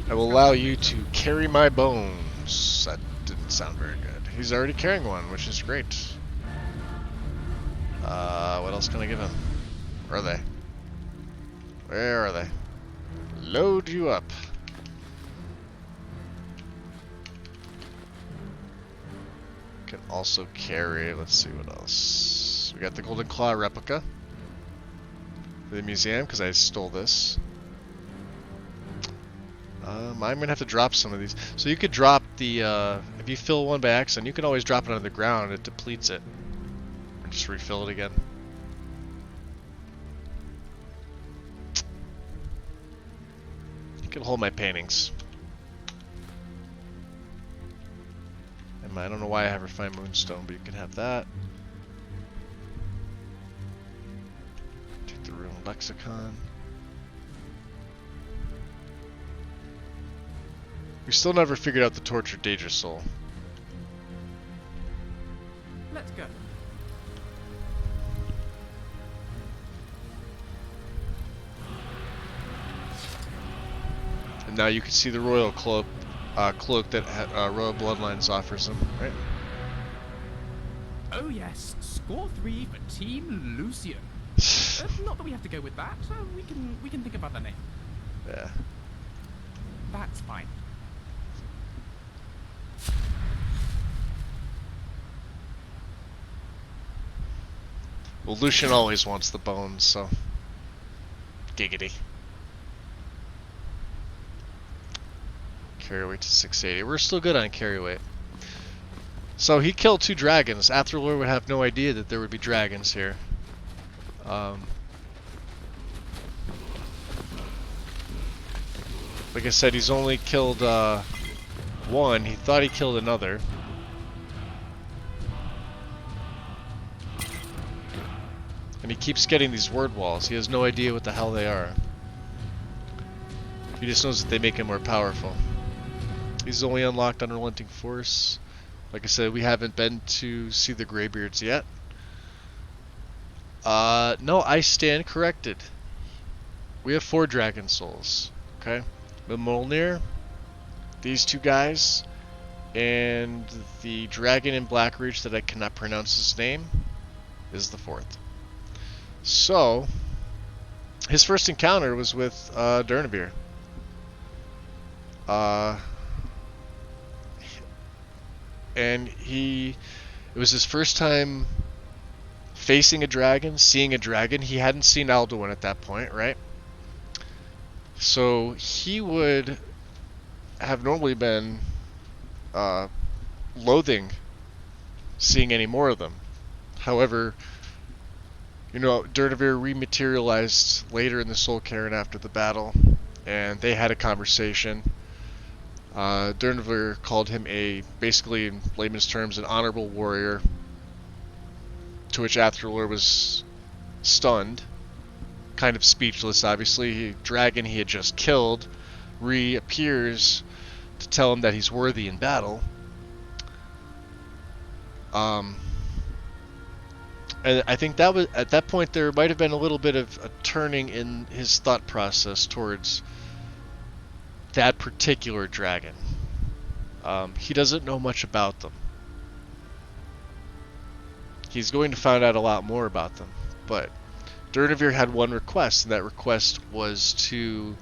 I will allow you to carry my bones. That didn't sound very good. He's already carrying one, which is great. What else can I give him? Where are they? Where are they? Load you up. Can also carry, let's see what else. We got the Golden Claw replica for the museum, because I stole this. I'm gonna have to drop some of these. So you could drop the, if you fill one by accident, you can always drop it on the ground, it depletes it. And just refill it again. You can hold my paintings. And I don't know why I have refined moonstone, but you can have that. Take the rune lexicon. We still never figured out the tortured Daedra soul. Let's go. And now you can see the royal cloak that Royal Bloodlines offers him, right? Oh yes, score 3 for Team Lucian. Not that we have to go with that. We can think about the name. Yeah. That's fine. Well, Lucian always wants the bones, so giggity. Carry weight to 680. We're still good on carry weight. So he killed 2 dragons. Athralor would have no idea that there would be dragons here. Like I said, he's only killed one. He thought he killed another. And he keeps getting these word walls. He has no idea what the hell they are. He just knows that they make him more powerful. He's only unlocked Unrelenting Force. Like I said, we haven't been to see the Greybeards yet. No, I stand corrected. We have 4 dragon souls. Okay? The Mjolnir, these 2 guys, and the dragon in Blackreach that I cannot pronounce his name is the 4th. So, his first encounter was with Durnavir. And it was his first time facing a dragon, seeing a dragon. He hadn't seen Alduin at that point, right? So he would have normally been loathing seeing any more of them. However, you know, Durnavir rematerialized later in the Soul Cairn after the battle, and they had a conversation. Durnavir called him basically in layman's terms, an honorable warrior, to which Athralor was stunned, kind of speechless, obviously. Dragon he had just killed reappears to tell him that he's worthy in battle. And I think that was, at that point, there might have been a little bit of a turning in his thought process towards that particular dragon. He doesn't know much about them. He's going to find out a lot more about them, but Durnevere had one request, and that request was to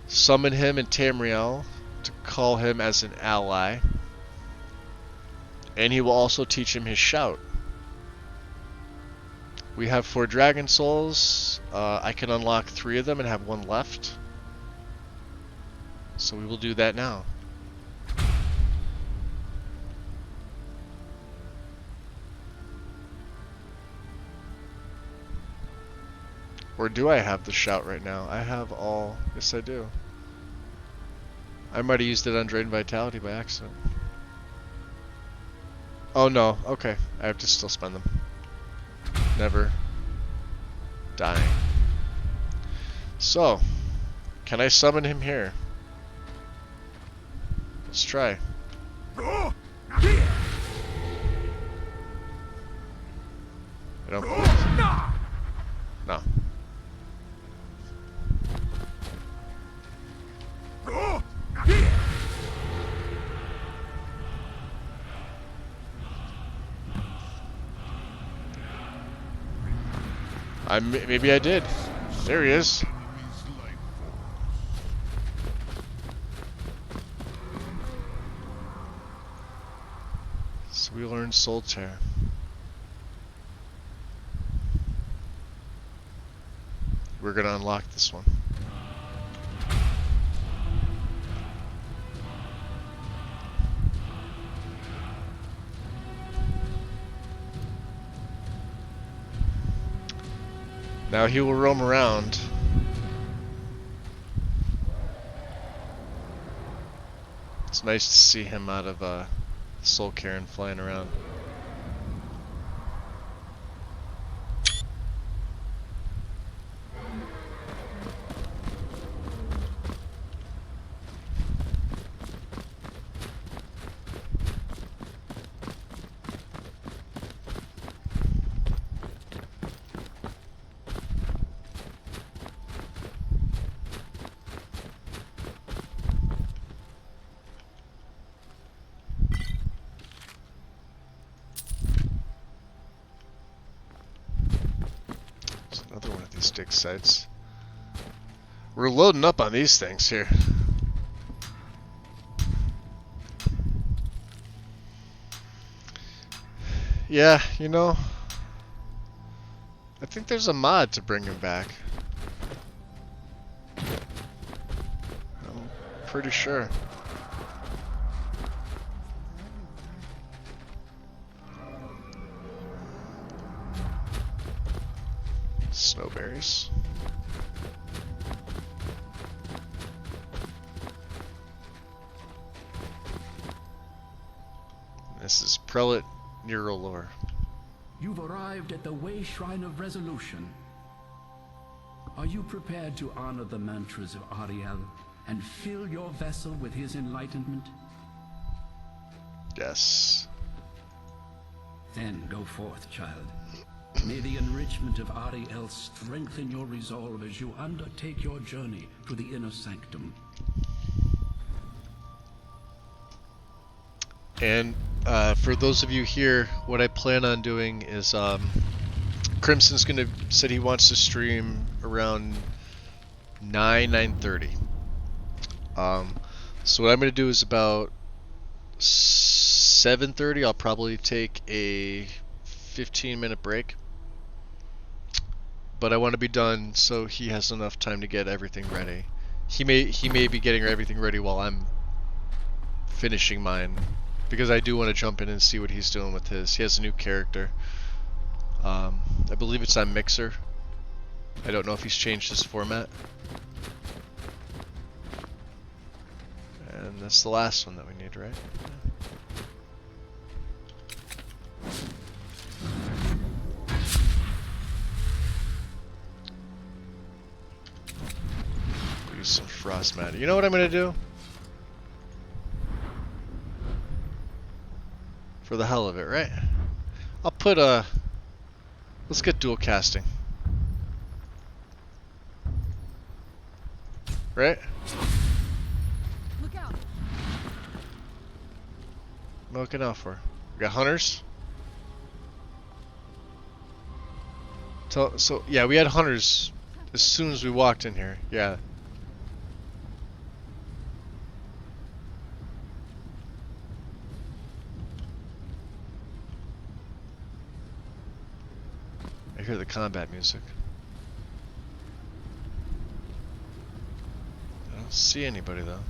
summon him in Tamriel, to call him as an ally, and he will also teach him his shout. We have 4 dragon souls. I can unlock 3 of them and have 1 left, so we will do that now. Or do I have the shout right now? I have all. Yes, I do. I might have used it on Drain Vitality by accident. Oh no, okay. I have to still spend them. Never dying. So, can I summon him here? Let's try. I don't believe no. Maybe I did. There he is. So we learned Soul Tear. We're gonna unlock this one. Now he will roam around. It's nice to see him out of Soul Cairn flying around. Another one of these dig sites. We're loading up on these things here. Yeah, you know, I think there's a mod to bring him back. I'm pretty sure. Snowberries. This is Prelate Neurolore. You've arrived at the Way Shrine of Resolution. Are you prepared to honor the mantras of Ariel and fill your vessel with his enlightenment? Yes. Then go forth, child. May the enrichment of Ariel strengthen your resolve as you undertake your journey to the inner sanctum. And for those of you here, what I plan on doing is Crimson's said he wants to stream around 9:30. So what I'm gonna do is about 7:30. I'll probably take a 15-minute break. But I want to be done so he has enough time to get everything ready. He may be getting everything ready while I'm finishing mine, because I do want to jump in and see what he's doing with his. He has a new character. I believe it's on Mixer. I don't know if he's changed his format. And that's the last one that we need, right? frost matter. You know what I'm gonna do? For the hell of it, right? I'll put a... Let's get dual casting. Right? Look out. I'm looking out for. We got hunters. So yeah, we had hunters as soon as we walked in here. Yeah. I hear the combat music. I don't see anybody though.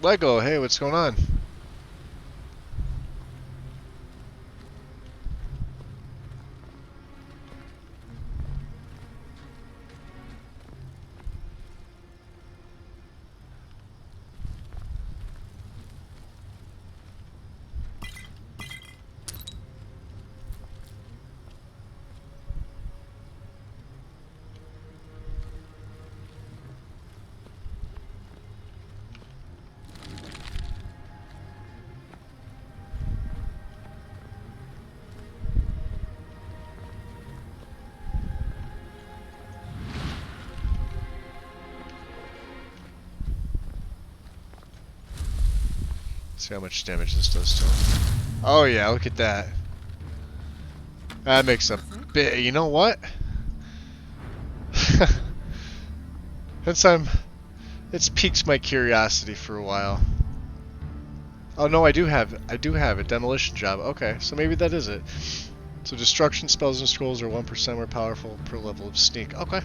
Lego, hey, what's going on? See how much damage this does to him. Oh yeah, look at that. That makes a bit. You know what? It's piqued my curiosity for a while. Oh no, I do have a demolition job. Okay, so maybe that is it. So destruction spells and scrolls are 1% more powerful per level of sneak. Okay.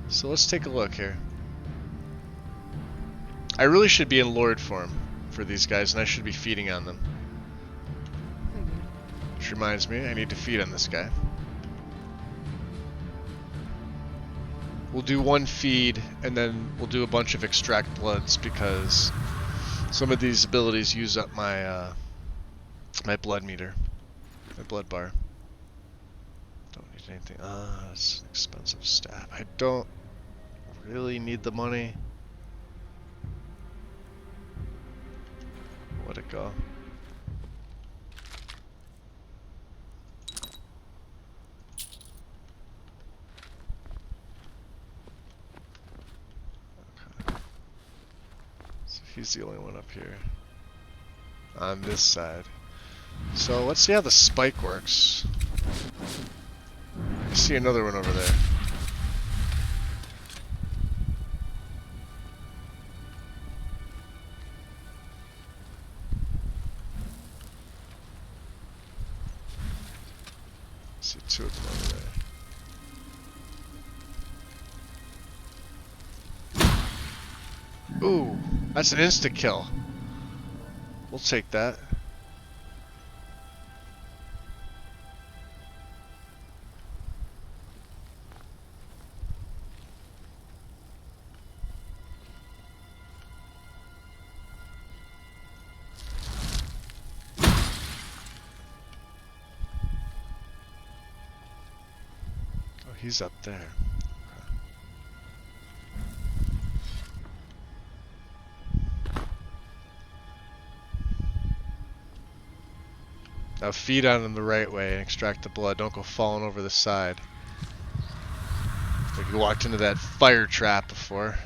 So let's take a look here. I really should be in Lord form for these guys, and I should be feeding on them. Figured. Which reminds me, I need to feed on this guy. We'll do one feed, and then we'll do a bunch of extract bloods, because some of these abilities use up my my blood meter, my blood bar. Don't need anything. It's an expensive staff. I don't really need the money. Let it go. Okay. So he's the only one up here. On this side. So let's see how the spike works. I see another one over there. See two of them over there. Ooh, that's an insta kill. We'll take that. He's up there. Now feed on him the right way and extract the blood. Don't go falling over the side. Like you walked into that fire trap before.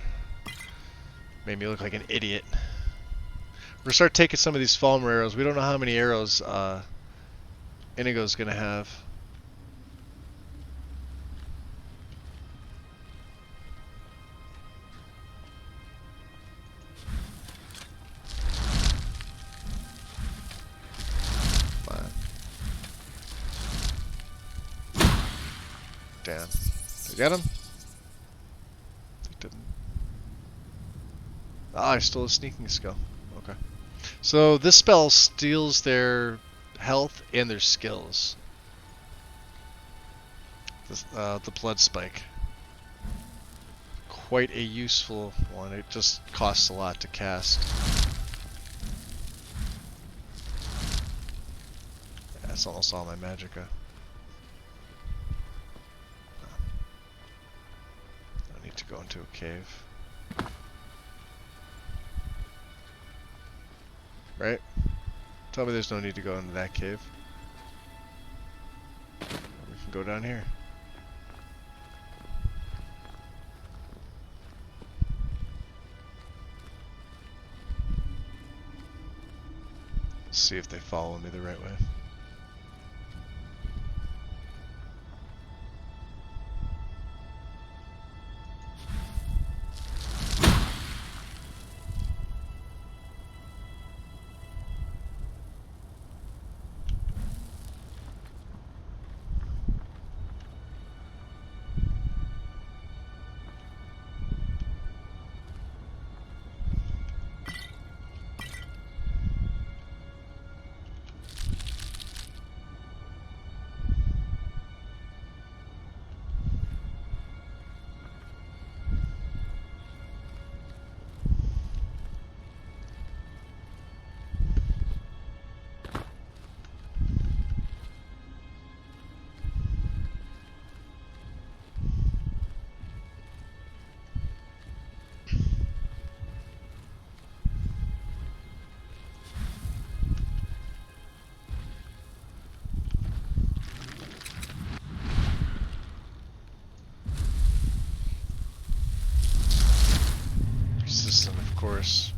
Made me look like an idiot. We're gonna start taking some of these Falmer arrows. We don't know how many arrows Inigo's gonna have. Damn. Did I get him? I didn't. Ah, I stole a sneaking skill. Okay. So this spell steals their health and their skills. The blood spike. Quite a useful one. It just costs a lot to cast. Yeah, that's almost all my magicka. I need to go into a cave. Right? Tell me there's no need to go into that cave. We can go down here. See if they follow me the right way. Persistent, of course.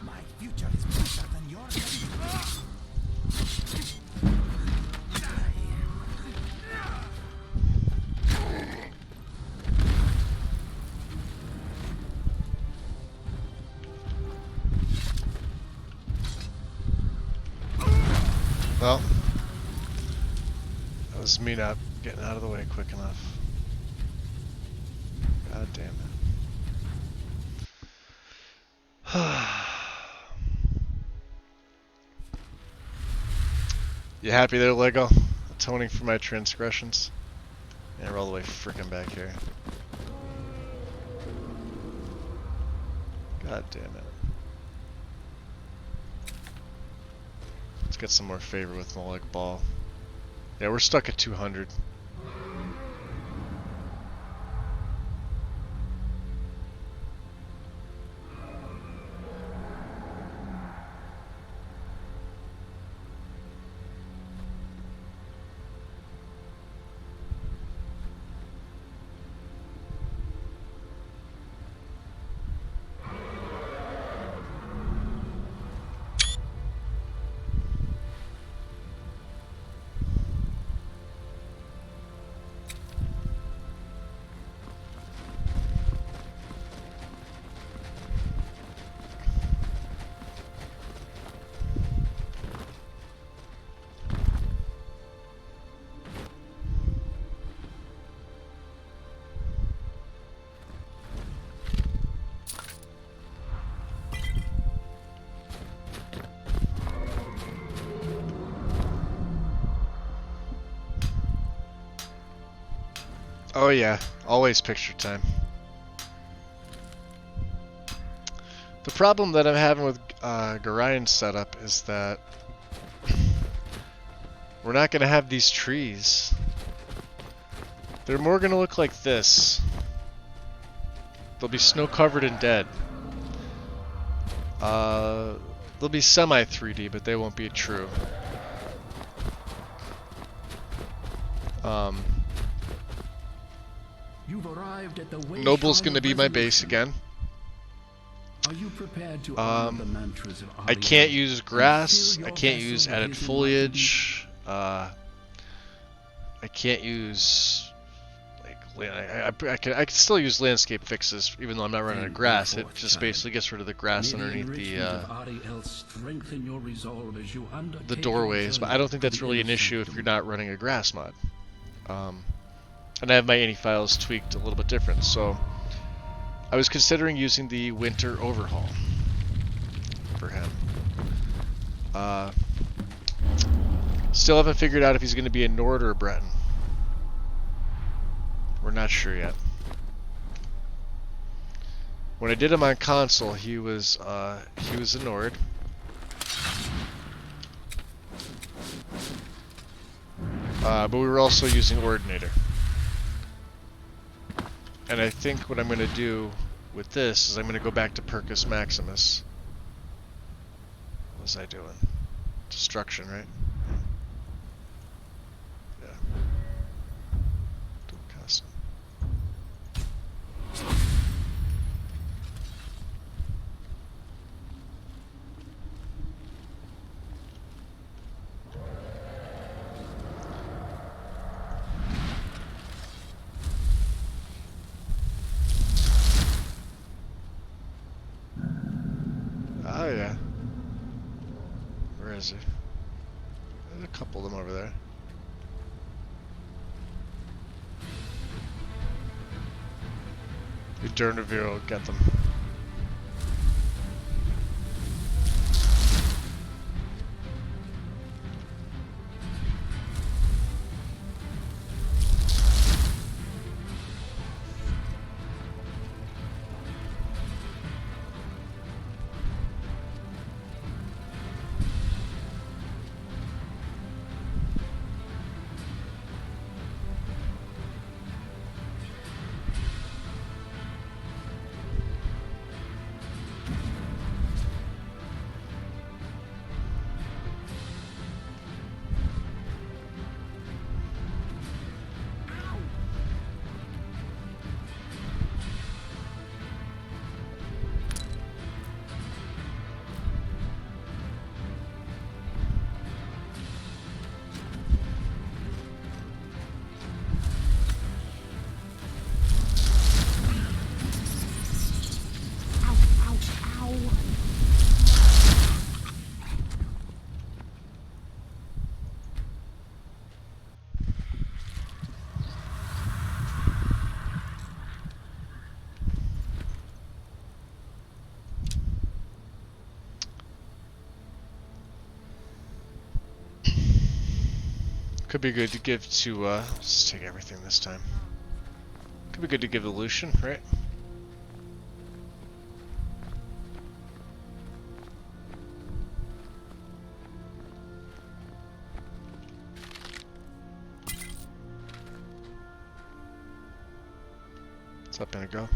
My future is brighter than yours. Well, that was me not getting out of the way quick enough. God damn it. You happy there, Lego? Atoning for my transgressions? Yeah, we're all the way freaking back here. God damn it. Let's get some more favor with the leg ball. Yeah, we're stuck at 200. Oh yeah, always picture time. The problem that I'm having with Garion's setup is that we're not going to have these trees. They're more going to look like this. They'll be snow covered and dead. They'll be semi 3D, but they won't be true. You've arrived at the way Noble's shrine gonna of be my base resolution. again. Are you prepared to honor the mantras of I can't Ariel use and grass. fill I your can't vessel use with added his foliage. I can't use like I can still use landscape fixes even though I'm not running a Then, grass. my It fourth just child, basically gets rid of the grass may the underneath enrichment of Ariel strengthen your resolve as you undertake the your doorways, but I journey don't think to that's the really inner an issue if sanctum. you're not running a grass mod. And I have my ini files tweaked a little bit different, so I was considering using the winter overhaul for him. Still haven't figured out if he's going to be a Nord or a Breton. We're not sure yet. When I did him on console, he was a Nord. But we were also using Ordinator. And I think what I'm going to do with this is I'm going to go back to Percus Maximus. What was I doing? Destruction, right? Yeah. Dual custom. Oh yeah. Where is he? There's a couple of them over there. Eternivir will get them. Could be good to give to, let's take everything this time. Could be good to give to Lucian, right? What's that gonna go?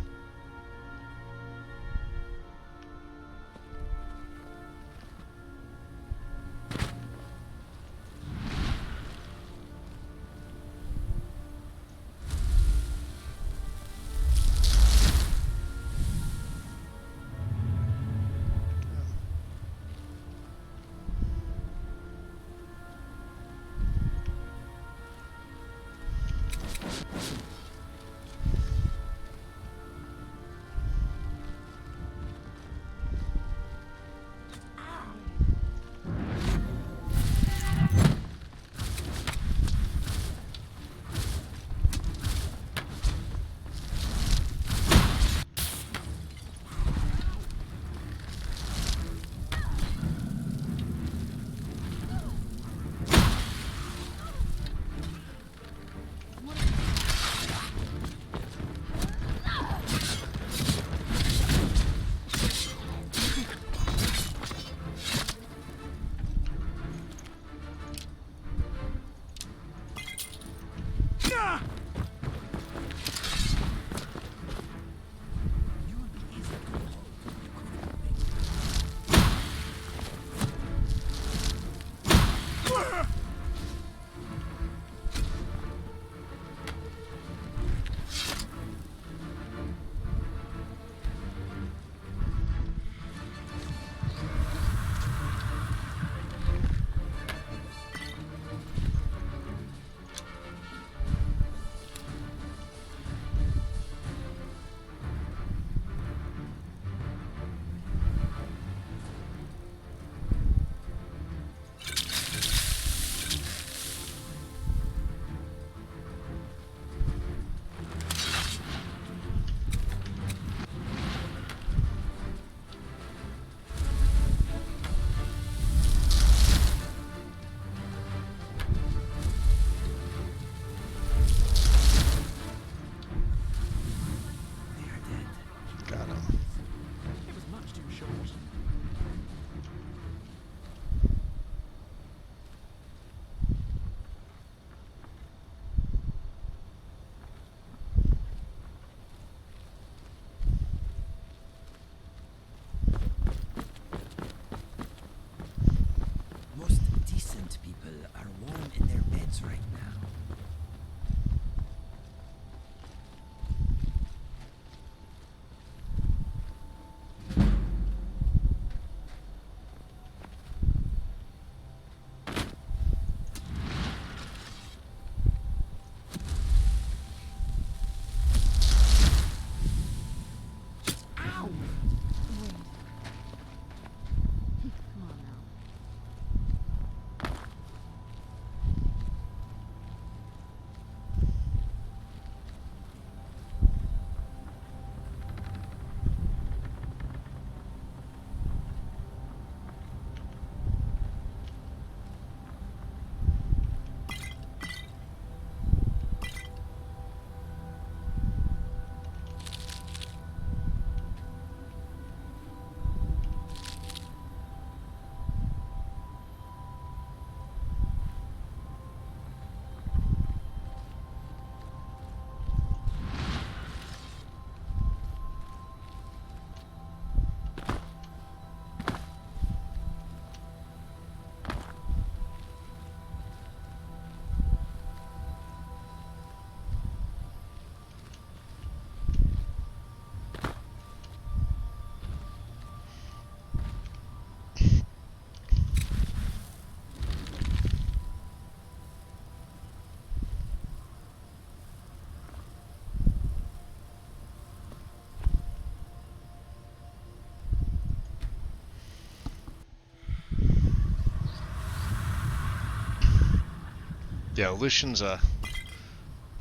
Yeah, Lucian's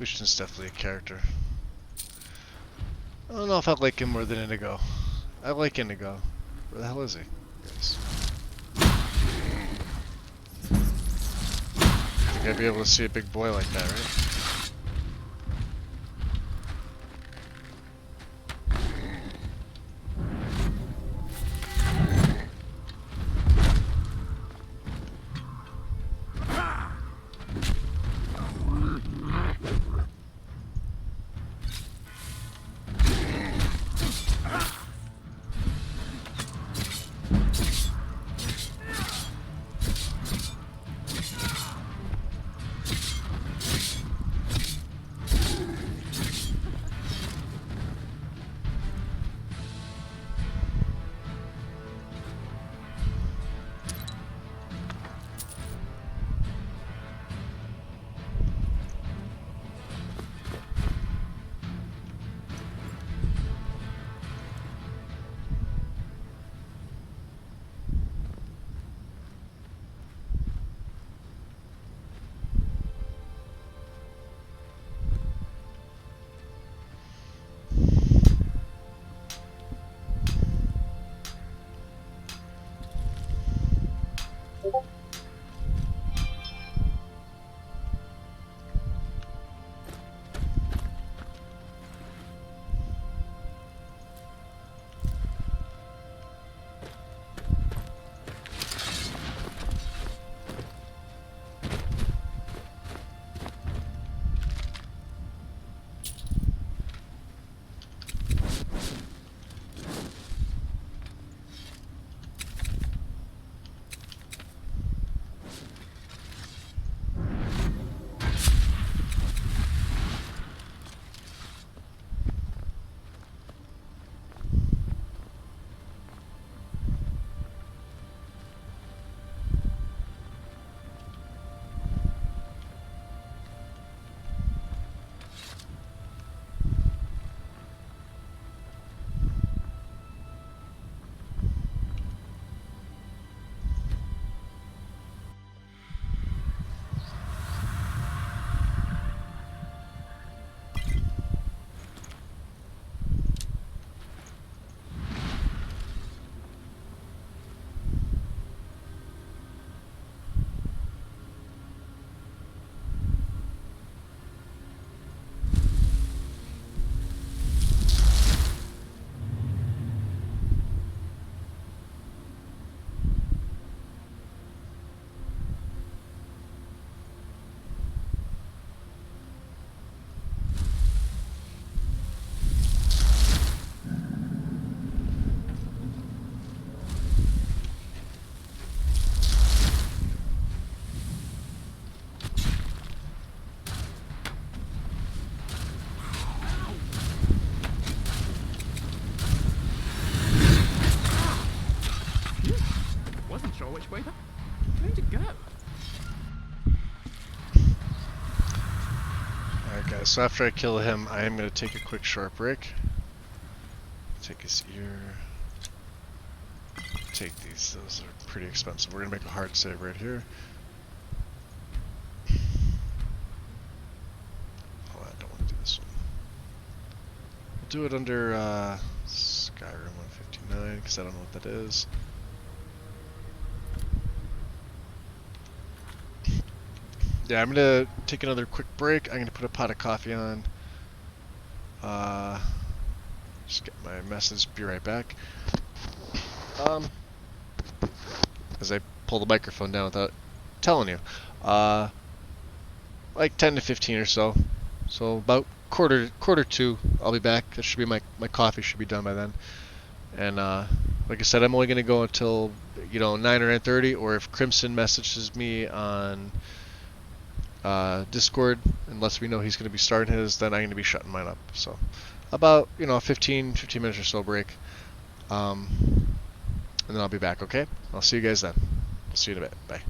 definitely a character. I don't know if I like him more than Indigo. I like Indigo. Where the hell is he? Yes. I think I'd be able to see a big boy like that, right? Wasn't sure which way that going to go. Alright guys, so after I kill him, I am going to take a quick short break. Take his ear. Take these, those are pretty expensive. We're going to make a hard save right here. Oh, I don't want to do this one. We'll do it under Skyrim 159, because I don't know what that is. Yeah, I'm going to take another quick break. I'm going to put a pot of coffee on. Just get my message, be right back. As I pull the microphone down without telling you. Like 10 to 15 or so. So about quarter two, I'll be back. That should be my coffee should be done by then. And like I said, I'm only going to go until 9 or 9:30, or if Crimson messages me on Discord and lets me know he's going to be starting his, then I'm going to be shutting mine up. So about 15 minutes or so break, and then I'll be back. Okay, I'll see you guys then. I'll see you in a bit. Bye.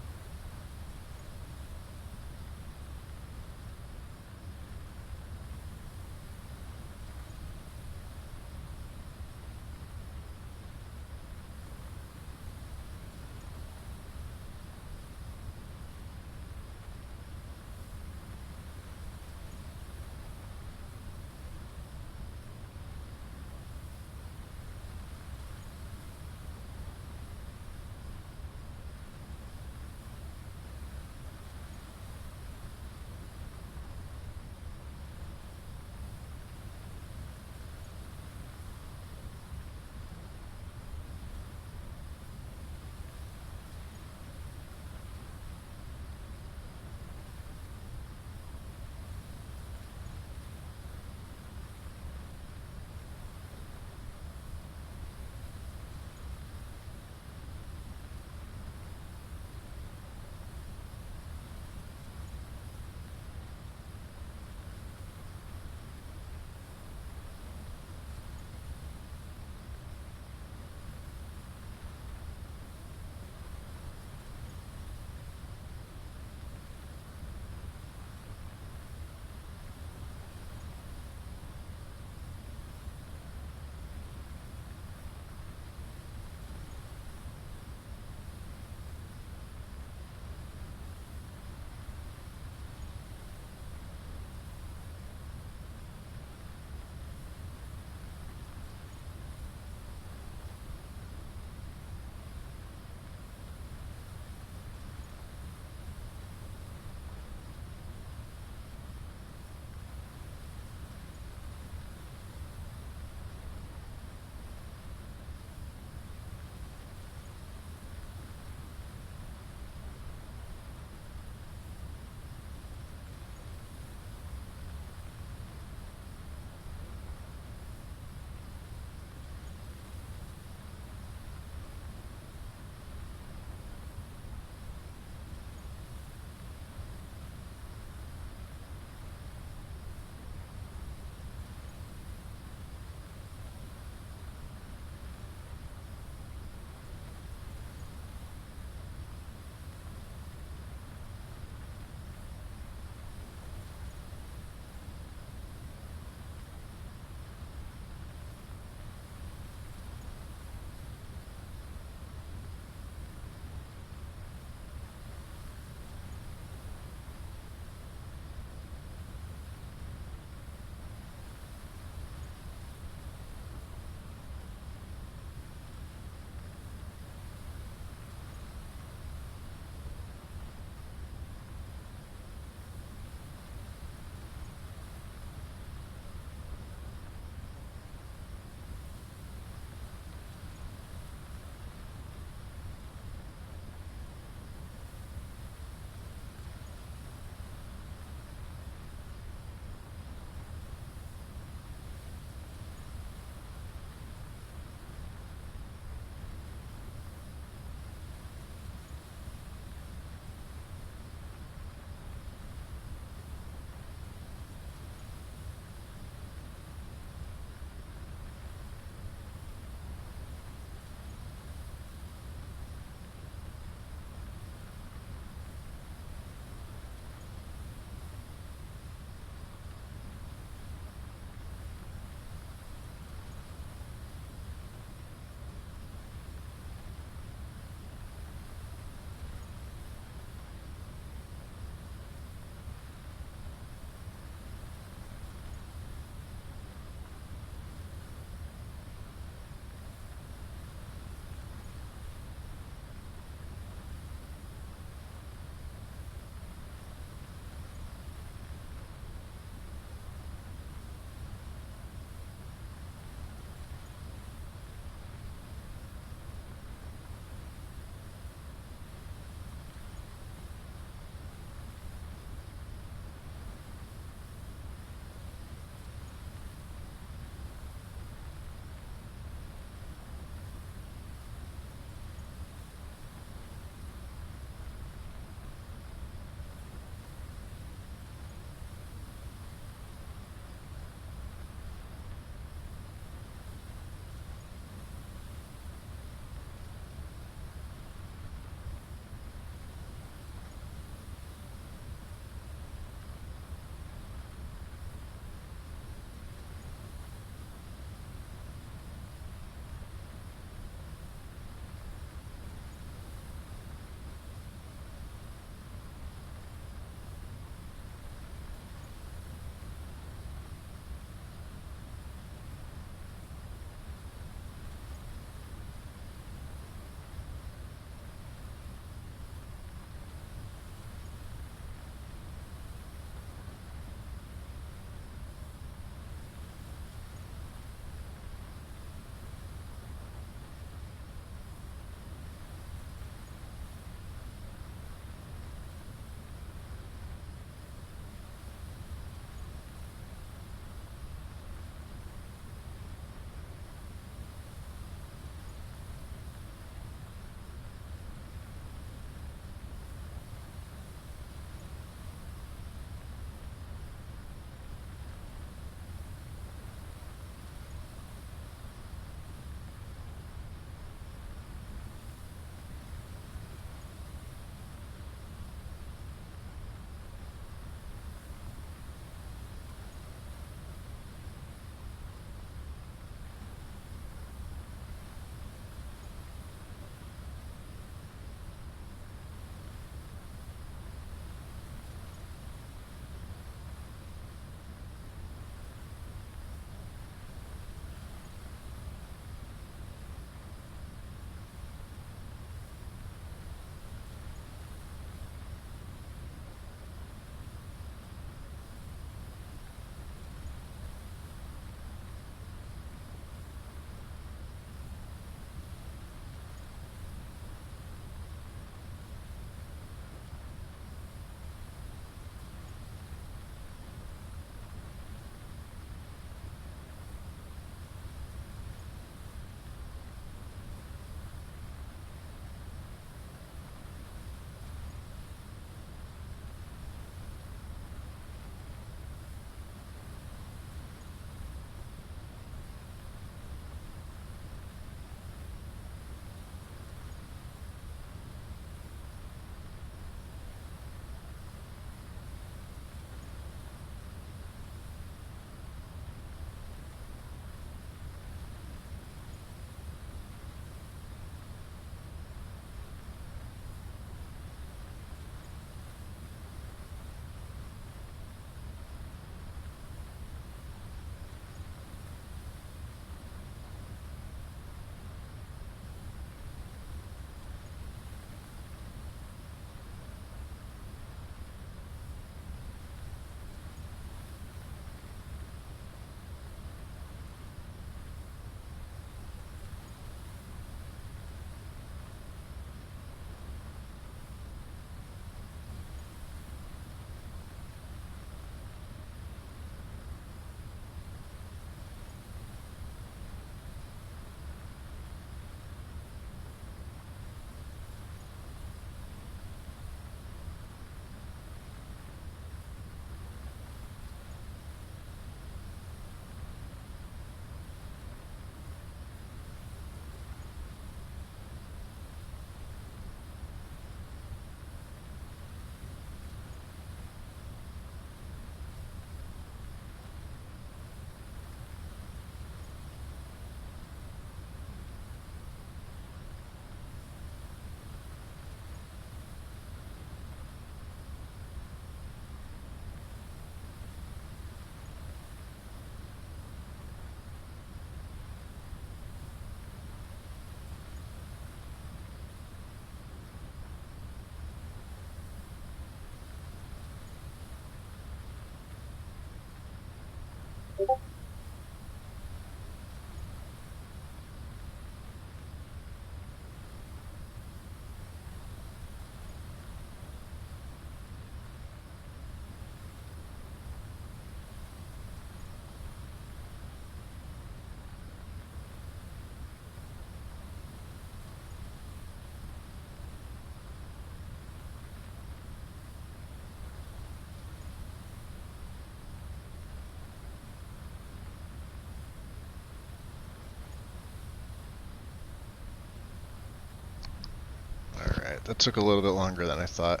Alright, that took a little bit longer than I thought.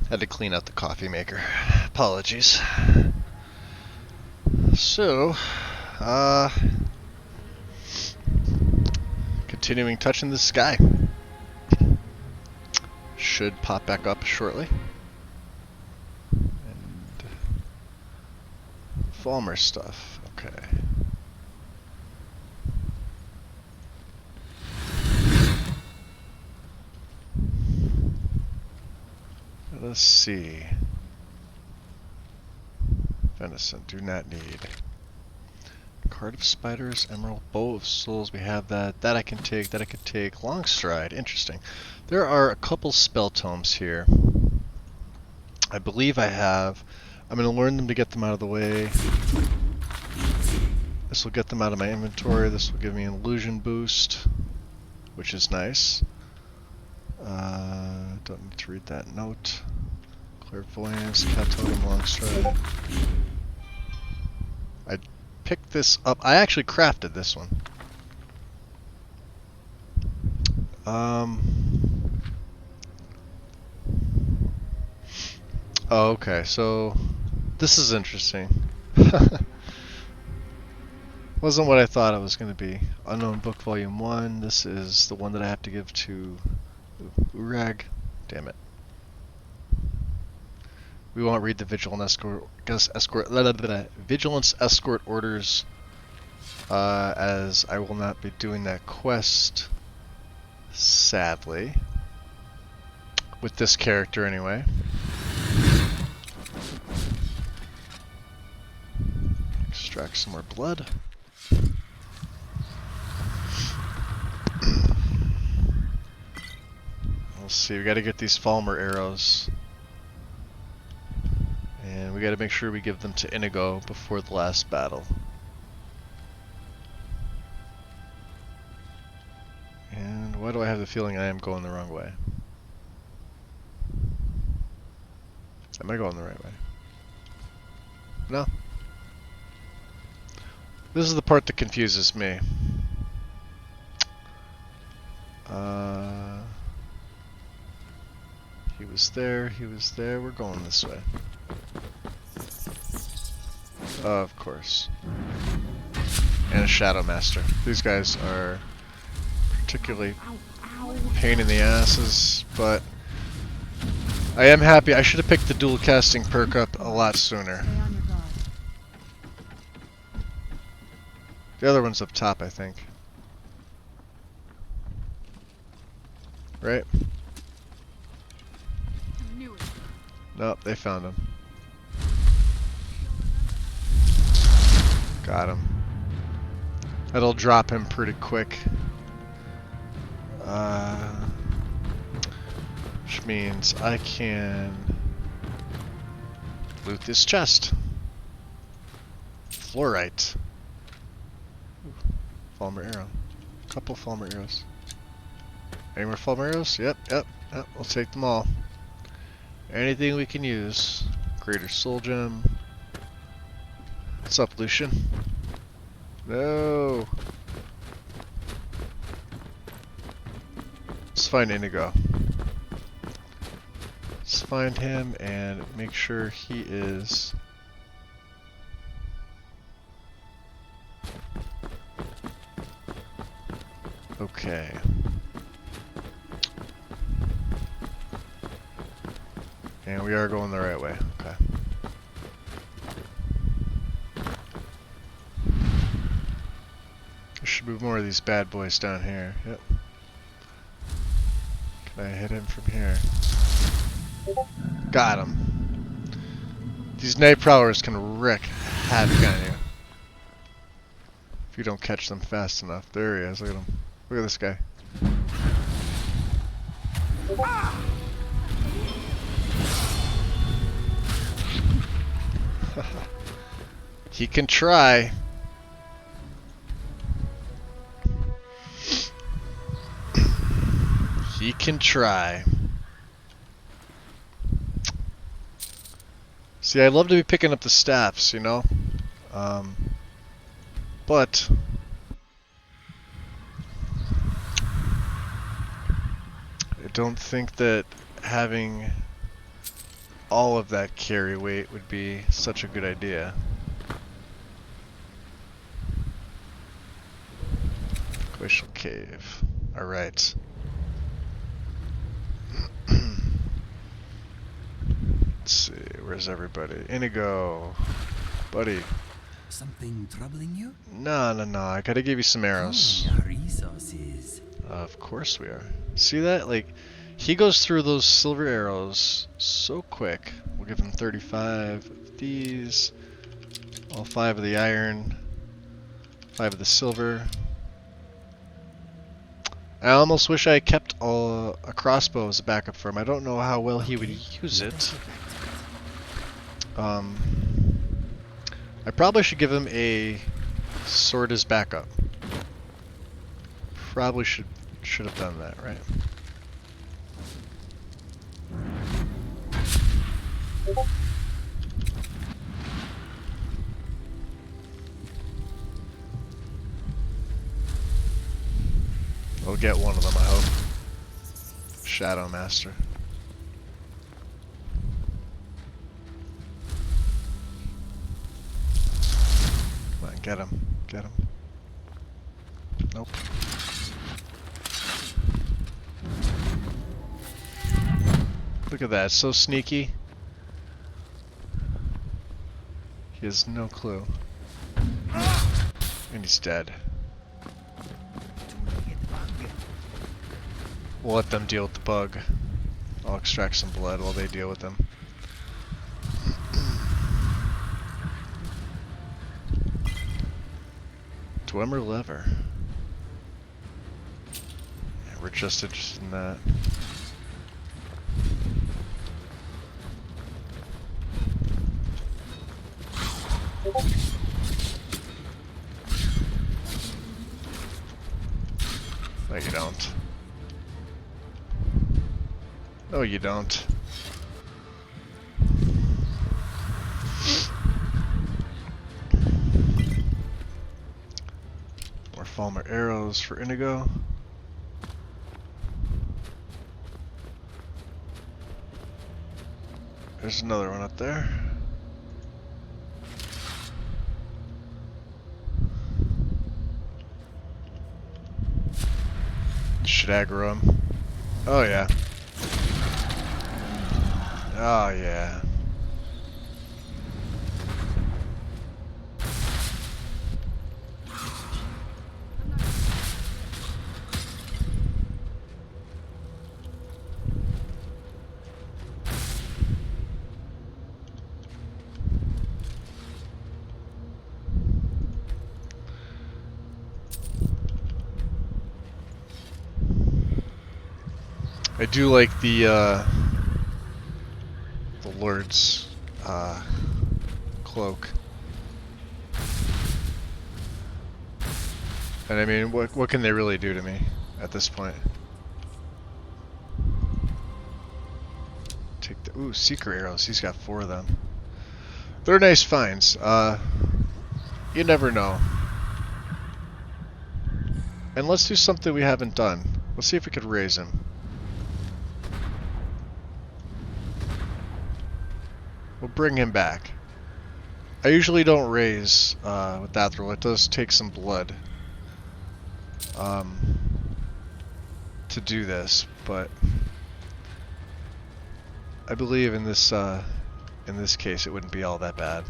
Had to clean out the coffee maker. Apologies. So, continuing touching the sky. Should pop back up shortly. And Falmer stuff. Okay. Let's see. Venison, do not need. Card of Spiders, Emerald, Bow of Souls, we have that. That I can take, that I can take. Long Stride, interesting. There are a couple spell tomes here. I believe I have. I'm going to learn them to get them out of the way. This will get them out of my inventory. This will give me an illusion boost, which is nice. Don't need to read that note. Clairvoyance, Cat Totem, Long Stride. I picked this up. I actually crafted this one. Oh, okay, so this is interesting. Wasn't what I thought it was going to be. Unknown Book Volume 1. This is the one that I have to give to Urag. Damn it. We won't read the Vigilance Escort orders, as I will not be doing that quest, sadly. With this character, anyway. Extract some more blood. We'll see, we gotta get these Falmer arrows. And we gotta make sure we give them to Inigo before the last battle. And why do I have the feeling I am going the wrong way? Am I going the right way? No. This is the part that confuses me. He was there, we're going this way. Of course. And a Shadow Master. These guys are particularly pain in the asses, but I am happy. I should have picked the dual casting perk up a lot sooner. Stay on your guard. The other one's up top, I think. Right? I knew it. Nope, they found him. Got him. That'll drop him pretty quick. Which means I can loot this chest. Fluorite. Falmer arrow. Couple Falmer arrows. Any more Falmer arrows? Yep. We'll take them all. Anything we can use. Greater Soul Gem. What's up, Lucian? No. Let's find Inigo. Let's find him and make sure he is... Okay. And we are going the right way. Okay. I should move more of these bad boys down here. Yep. Can I hit him from here? Got him. These night prowlers can wreak havoc on you. If you don't catch them fast enough. There he is. Look at him. Look at this guy. He can try. He can try. See, I'd love to be picking up the staffs, you know? But I don't think that having all of that carry weight would be such a good idea. Glacial Cave. Alright. Let's see, where's everybody? Inigo! Buddy. Something troubling you? No, I gotta give you some arrows. Our resources. Of course we are. See that? Like, he goes through those silver arrows so quick. We'll give him 35 of these. All 5 of the iron. 5 of the silver. I almost wish I kept a crossbow as a backup for him. I don't know how well he would use it. I probably should give him a sword as backup. Probably should have done that, right? We'll get one of them, I hope. Shadow Master. Come on, get him. Get him. Nope. Look at that, so sneaky. He has no clue. And he's dead. We'll let them deal with the bug. I'll extract some blood while they deal with them. Dwemer lever. Yeah, we're just interested in that. No, you don't. No, you don't. More Falmer arrows for Inigo. There's another one up there. Should aggro him. Oh yeah. Oh yeah. I do like the Lord's cloak. And I mean, what can they really do to me at this point? Take the seeker arrows. He's got 4 of them. They're nice finds. You never know. And let's do something we haven't done. Let's see if we could raise him. We'll bring him back. I usually don't raise with that throw. It does take some blood to do this, but I believe in this case it wouldn't be all that bad.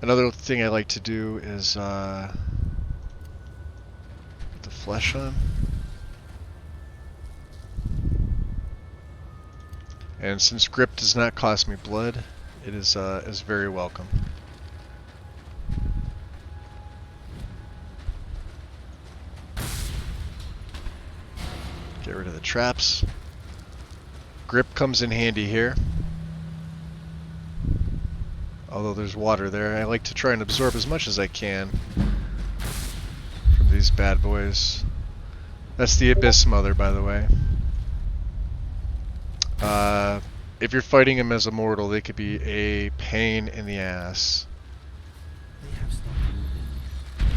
Another thing I like to do is put the flesh on. And since grip does not cost me blood, it is very welcome. Get rid of the traps. Grip comes in handy here. Although there's water there, I like to try and absorb as much as I can from these bad boys. That's the Abyss Mother, by the way. If you're fighting them as a mortal, they could be a pain in the ass. They have stopped moving.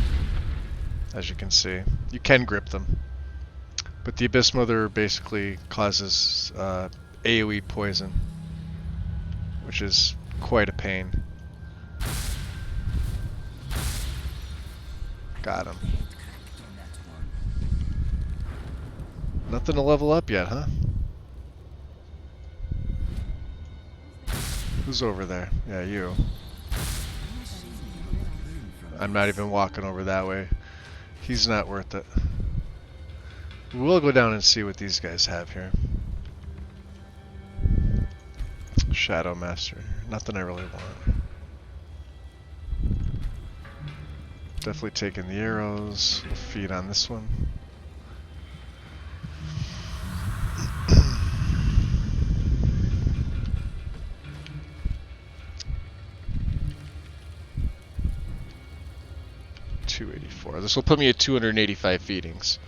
As you can see. You can grip them. But the Abyss Mother basically causes AoE poison, which is quite a pain. Got him. Head cracked on that one. Nothing to level up yet, huh? Who's over there? Yeah, you. I'm not even walking over that way. He's not worth it. We'll go down and see what these guys have here. Shadow Master. Nothing I really want. Definitely taking the arrows. We'll feed on this one. $284. This will put me at 285 feedings.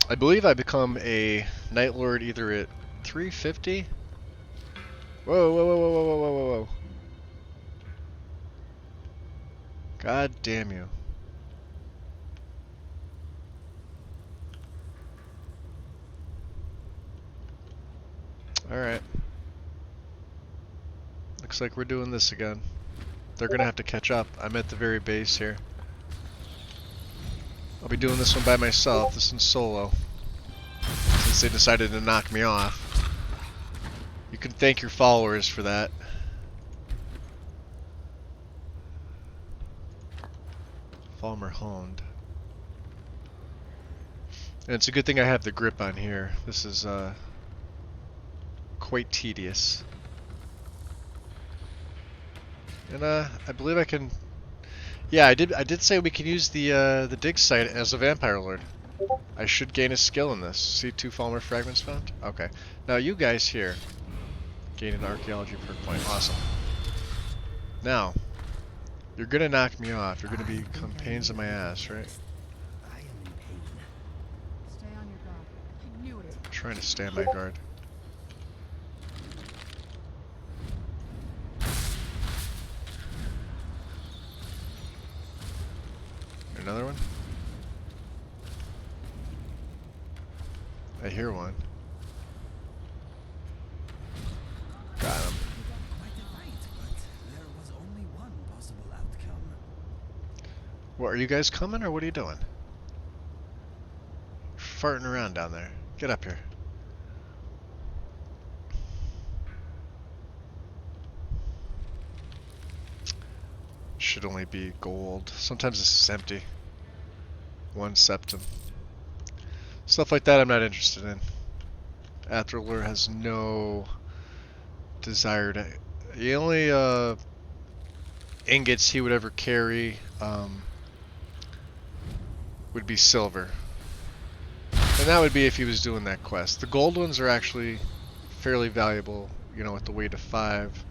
I believe I become a Night Lord either at 350. Whoa, whoa, whoa, whoa, whoa, whoa, whoa, whoa. God damn you. Alright. Looks like we're doing this again. They're gonna have to catch up. I'm at the very base here. I'll be doing this one by myself. This one's solo. Since they decided to knock me off. You can thank your followers for that. Falmer Honed. And it's a good thing I have the grip on here. This is quite tedious. And I believe I can. Yeah, I did say we can use the dig site as a vampire lord. I should gain a skill in this. See 2 Falmer fragments found? Okay. Now you guys here gain an archaeology perk point. Awesome. Now, you're gonna knock me off. You're gonna become pains in my ass, right? I am in pain. Stay on your guard. I knew it. I'm trying to stay on my guard. Another one? I hear one. Got him. Quite a fight, but there was only one possible outcome. What, are you guys coming or what are you doing? Farting around down there. Get up here. Should only be gold. Sometimes this is empty. 1 septum. Stuff like that I'm not interested in. Athralur has no desire to... The only ingots he would ever carry would be silver. And that would be if he was doing that quest. The gold ones are actually fairly valuable, you know, at the weight of 5.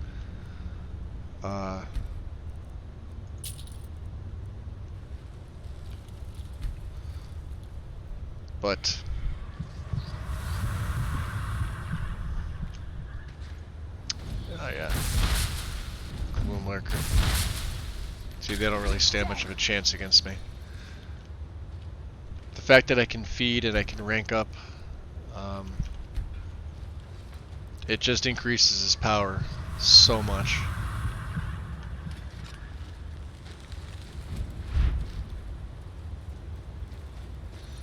But oh yeah, Gloom Lurker. See, they don't really stand much of a chance against me. The fact that I can feed and I can rank up, it just increases his power so much.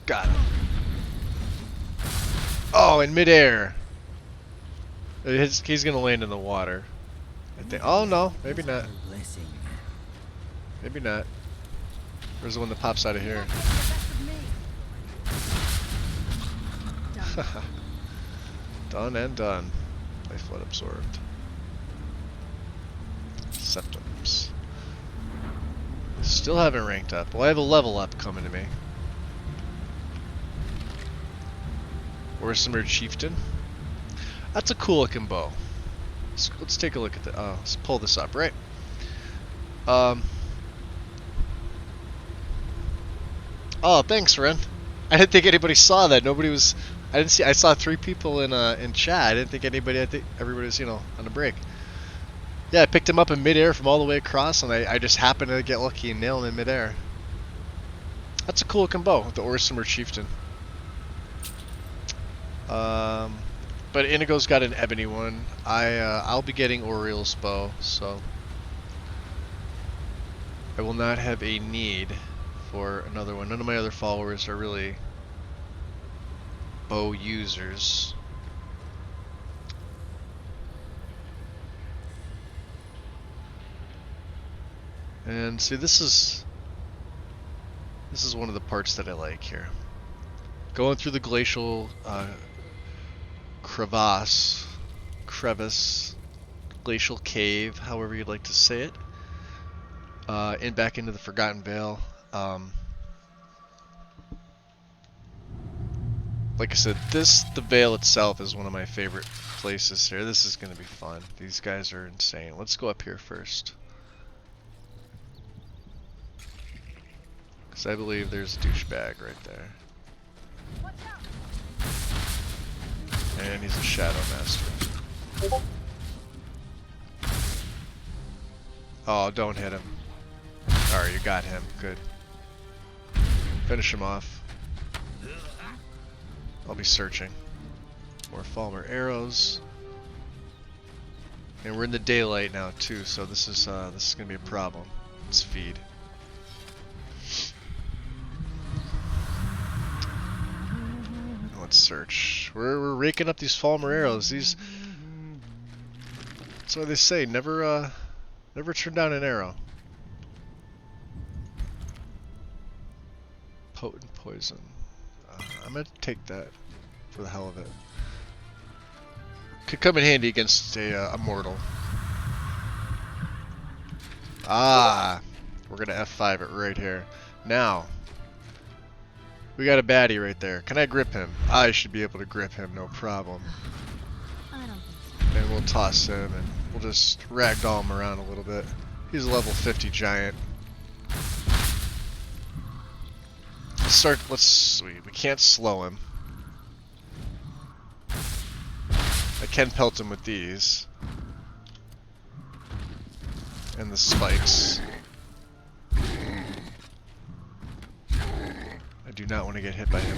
Got him. Oh, in midair. He's gonna land in the water. I think. Oh no, maybe not. Blessing. Maybe not. There's the one that pops out of here. Done and done. Life flood absorbed. Septums. Still haven't ranked up. Well, I have a level up coming to me. Orsimer Chieftain. That's a cool looking bow. Let's take a look at the. Let's pull this up, right? Oh, thanks, Ren. I didn't think anybody saw that. Nobody was. I didn't see. I saw 3 people in chat. I didn't think anybody. I think everybody was, on a break. Yeah, I picked him up in midair from all the way across, and I just happened to get lucky and nail him in midair. That's a cool looking bow, the Orsimer Chieftain. But Inigo's got an ebony one. I'll be getting Oriel's bow, so I will not have a need for another one. None of my other followers are really bow users. And see, this is one of the parts that I like here. Going through the glacial crevice, glacial cave, however you'd like to say it, and back into the Forgotten Vale. Like I said, the Vale itself is one of my favorite places here. This is going to be fun. These guys are insane. Let's go up here first. Because I believe there's a douchebag right there. And he's a Shadow Master. Oh, don't hit him. Alright, you got him. Good. Finish him off. I'll be searching. More Falmer arrows. And we're in the daylight now too, so this is gonna be a problem. Let's feed. Let's search. We're raking up these Falmer arrows. That's why they say never turn down an arrow. Potent poison. I'm gonna take that for the hell of it. Could come in handy against a mortal. Ah, we're gonna F5 it right here. Now, we got a baddie right there. Can I grip him? I should be able to grip him, no problem. And we'll toss him and we'll just ragdoll him around a little bit. He's a level 50 giant. We can't slow him. I can pelt him with these. And the spikes. I do not want to get hit by him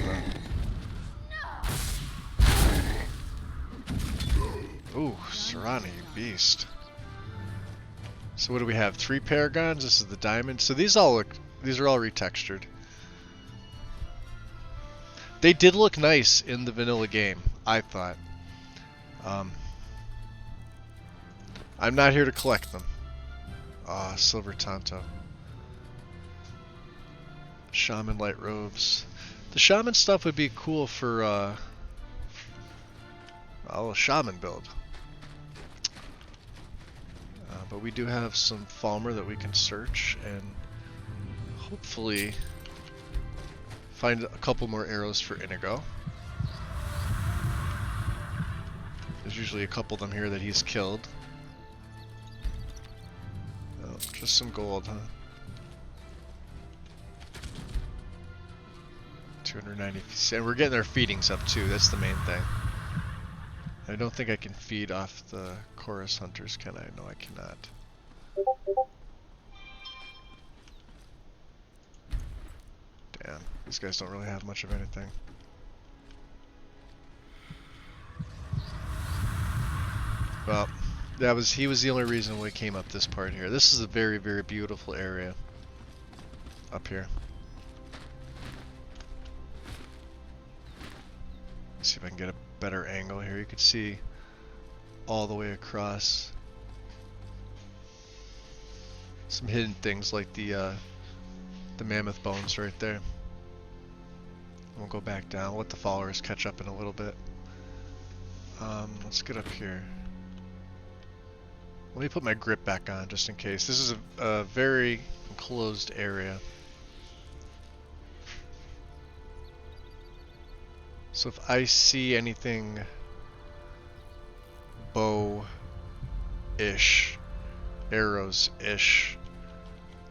though. Ooh, Serrani, you beast. So what do we have? 3 paragons? This is the diamond. So these are all retextured. They did look nice in the vanilla game, I thought. I'm not here to collect them. Ah, Silver Tonto. Shaman light robes. The shaman stuff would be cool for a shaman build. But we do have some Falmer that we can search and hopefully find a couple more arrows for Inigo. There's usually a couple of them here that he's killed. Oh, just some gold, huh? 290. And we're getting our feedings up too, that's the main thing. I don't think I can feed off the chorus hunters, can I? No, I cannot. Damn, these guys don't really have much of anything. Well, he was the only reason we came up this part here. This is a very, very beautiful area up here. Let's see if I can get a better angle here. You can see all the way across. Some hidden things like the mammoth bones right there. We'll go back down. We'll let the followers catch up in a little bit. Let's get up here. Let me put my grip back on just in case. This is a very enclosed area. So if I see anything bow-ish, arrows-ish,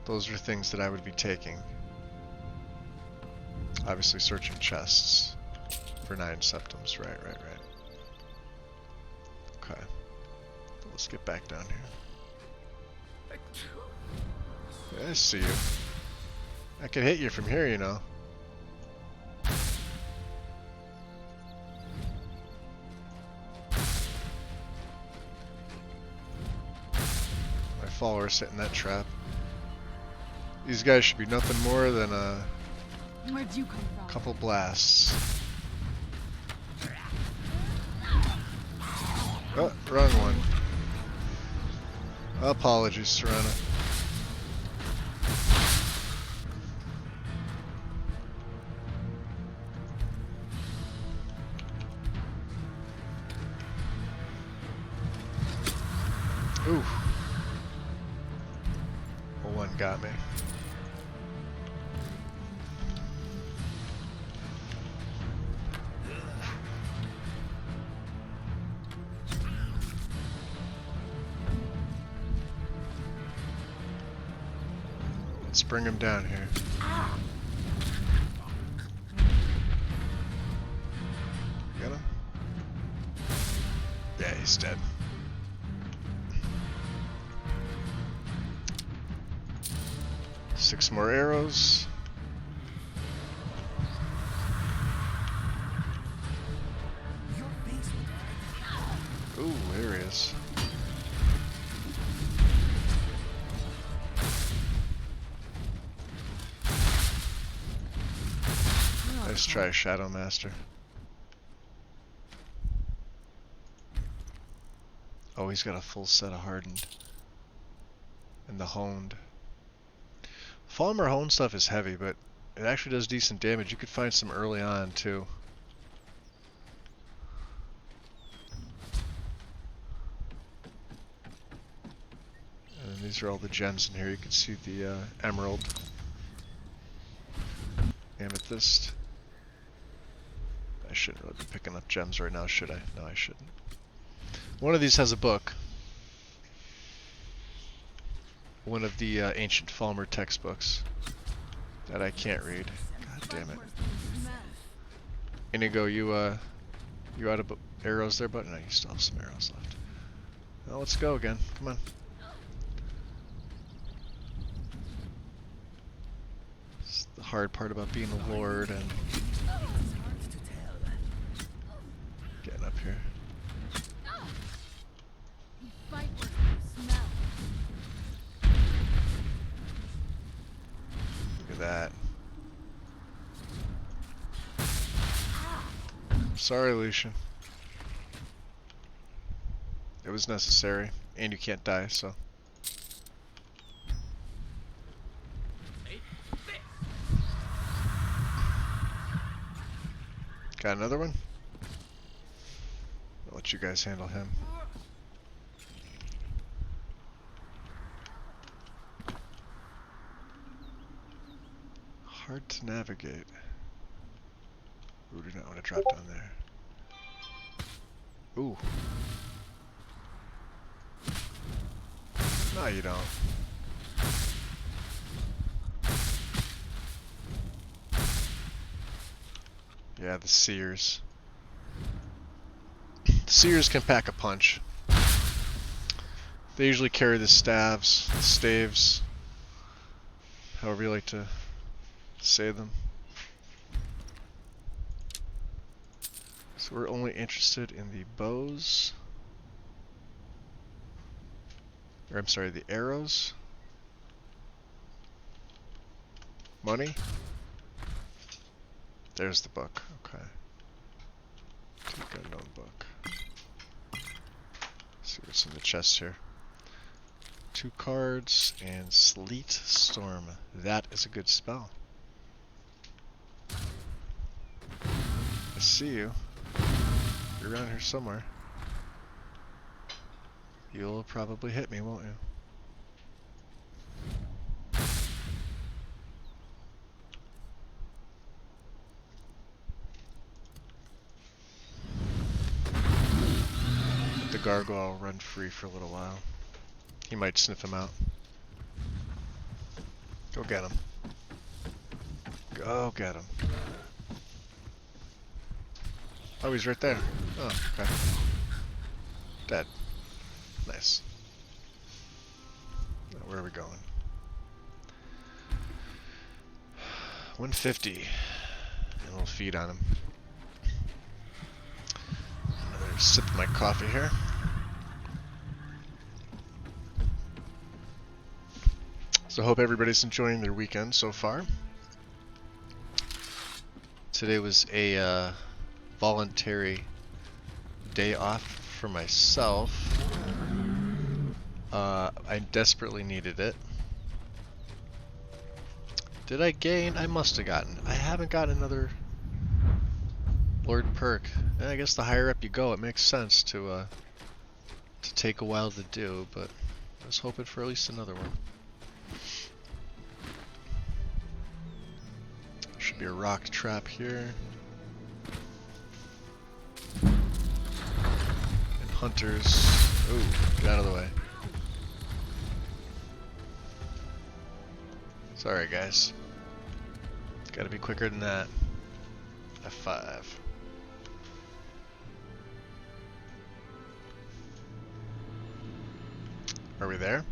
those are things that I would be taking. Obviously searching chests for 9 septums. Right. Okay. Let's get back down here. Yeah, I see you. I can hit you from here, you know. My followers sit in that trap. These guys should be nothing more than a Where'd you come from? couple blasts. Oh, wrong one. Apologies, Serena. Ooh. Well, one got me. Let's bring him down here. Get him? Yeah, he's dead. Six more arrows. Ooh, there he is. Nice try, Shadow Master. Oh, he's got a full set of hardened. And the honed. Falmer honed stuff is heavy, but it actually does decent damage. You could find some early on, too. And these are all the gems in here. You can see the emerald. Amethyst. I shouldn't really be picking up gems right now, should I? No, I shouldn't. One of these has a book. One of the ancient Falmer textbooks that I can't read. God damn it. Inigo, you out of arrows there, but no, you still have some arrows left. Well, let's go again. Come on. It's the hard part about being a lord and getting up here. Look at that. Sorry, Lucian. It was necessary, and you can't die, so. Got another one? I'll let you guys handle him. Hard to navigate. Ooh, do not want to drop down there. Ooh. No, you don't. Yeah, the seers. The seers can pack a punch. They usually carry the staves, the staves, however you like to say them. So we're only interested in the bows. Or I'm sorry, the arrows. Money. There's the book. Okay. Take unknown book. See what's in the chest here. 2 cards and Sleet Storm. That is a good spell. I see you. You're around here somewhere. You'll probably hit me, won't you? Let the gargoyle run free for a little while. He might sniff him out. Go get him. Go get him. Oh, he's right there. Oh, okay. Dead. Nice. Now, where are we going? 150. And we'll feed on him. Another sip of my coffee here. So hope everybody's enjoying their weekend so far. Today was a voluntary day off for myself. I desperately needed it. Did I gain? I must have gotten. I haven't gotten another Lord perk. And I guess the higher up you go, it makes sense to take a while to do, but I was hoping for at least another one. Should be a rock trap here. And hunters. Ooh, get out of the way. Sorry, guys. Gotta be quicker than that. F5. Are we there?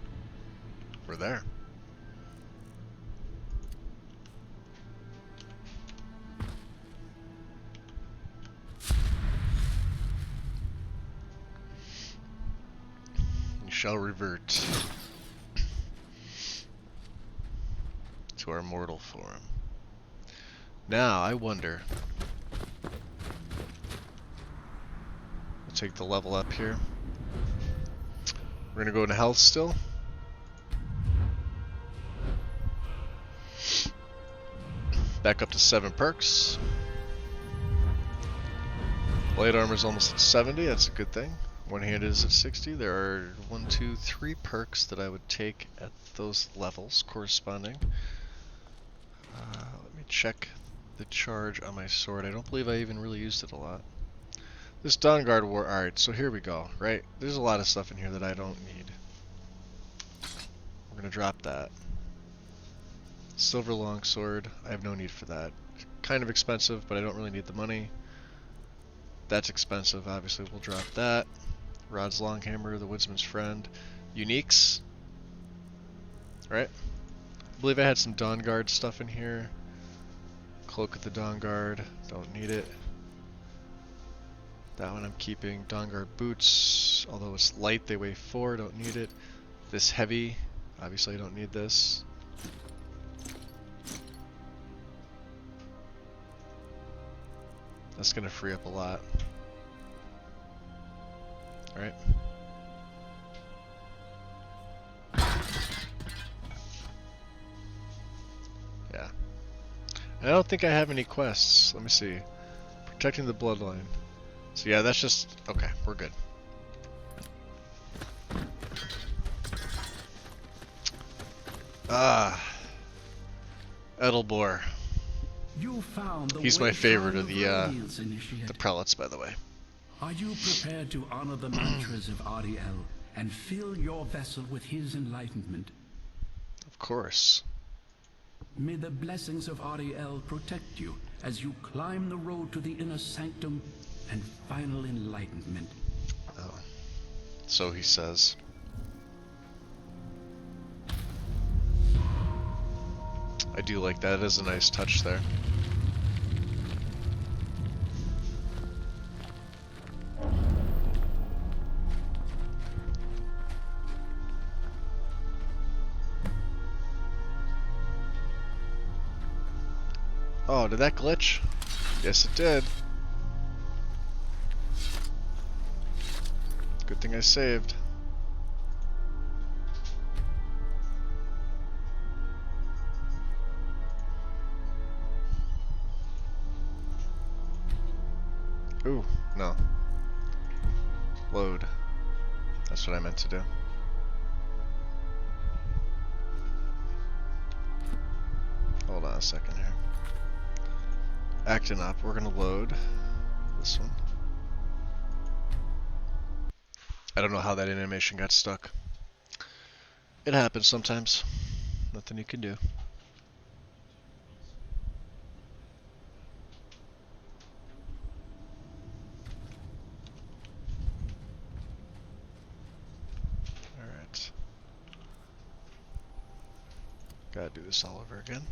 We're there. We shall revert to our mortal form. Now, I wonder. We'll take the level up here. We're gonna go into health still. Back up to 7 perks. Blade armor's almost at 70, that's a good thing. One-handed is at 60. There are 1, 2, 3 perks that I would take at those levels corresponding. Let me check the charge on my sword. I don't believe I even really used it a lot. This Dawn Guard war. Alright, so here we go, right? There's a lot of stuff in here that I don't need. We're gonna drop that. Silver longsword. I have no need for that. Kind of expensive, but I don't really need the money. That's expensive. Obviously, we'll drop that. Rod's Longhammer, the Woodsman's Friend. Uniques. Right? I believe I had some Dawn Guard stuff in here. Cloak of the Dawn Guard. Don't need it. That one I'm keeping. Dawn Guard boots. Although it's light, they weigh 4. Don't need it. This heavy. Obviously, I don't need this. That's gonna free up a lot. Alright. Yeah. And I don't think I have any quests. Let me see. Protecting the bloodline. So yeah, that's just... Okay, we're good. Ah. Edelbor. You found the He's my way favorite shrine of the radiance, Initiate. the prelates, by the way. Are you prepared to honor the mantras of Ariel and fill your vessel with his enlightenment? Of course. May the blessings of Ariel protect you as you climb the road to the inner sanctum and final enlightenment. Oh. So he says. I do like that. It is a nice touch there. Oh, did that glitch? Yes, it did. Good thing I saved. Ooh, no. Load. That's what I meant to do. Hold on a second here. Acting up, we're gonna load this one. I don't know how that animation got stuck. It happens sometimes. Nothing you can do. Alright. Gotta do this all over again.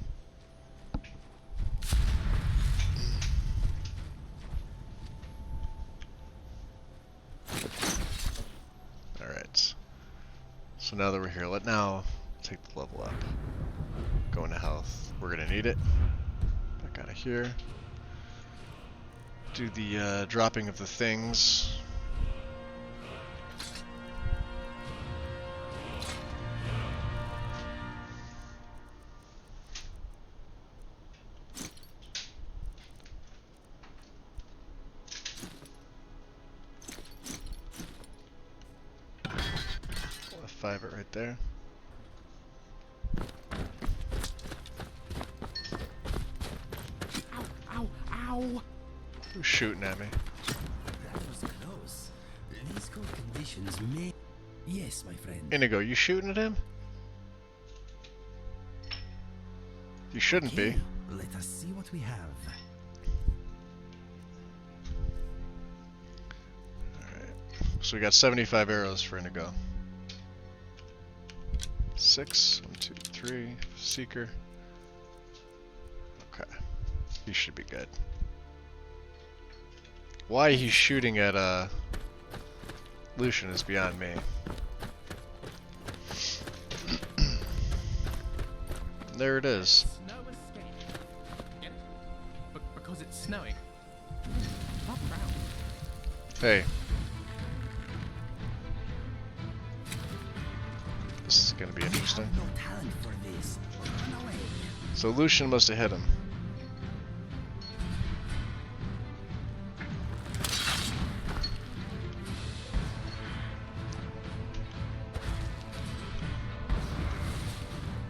Alright. So now that we're here, let now take the level up. Go into health. We're gonna need it. Back out of here. Do the dropping of the things. F5 it right there. Ow, ow, ow! Who's shooting at me? That was close. These cold conditions may... Yes, my friend. Inigo, you shooting at him? You shouldn't be. Okay, let us see what we have. Alright. So we got 75 arrows for Inigo. 6, 1, 2, 3, Seeker. Okay. He should be good. Why he's shooting at Lucian is beyond me. There it is. Snow escape. Get it? Because it's snowing. Not round. Hey. This is gonna be interesting. No talent for this. Run away. So Lucian must have hit him.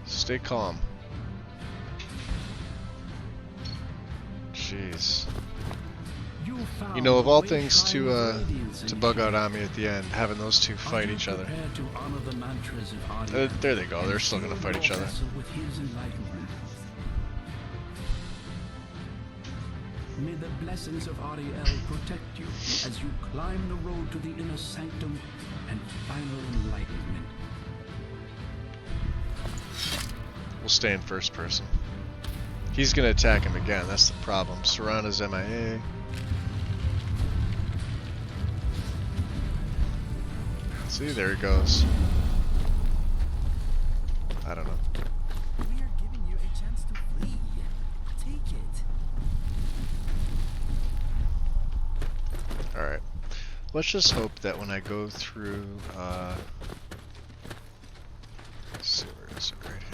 Stay calm. Jeez. You know, of all things to bug out on me at the end, having those two fight each other. There they go. They're still gonna fight each other. May the blessings of Ariel protect you as you climb the road to the inner sanctum and final enlightenment. We'll stay in first person. He's gonna attack him again. That's the problem. Serana's MIA. See, there he goes. I don't know. We are giving you a chance to flee. Take it. Alright. Let's just hope that when I go through, let's see, where is it? Right here.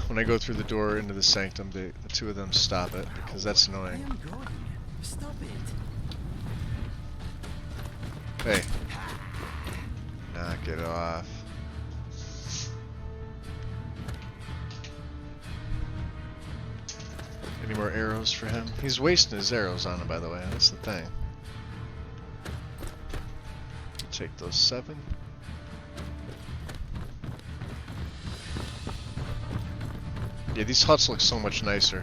When I go through the door into the sanctum, the two of them stop it, because that's I annoying. am going. Stop it. Hey. Knock it off. Any more arrows for him? He's wasting his arrows on him, by the way. That's the thing. Take those 7. Yeah, these huts look so much nicer.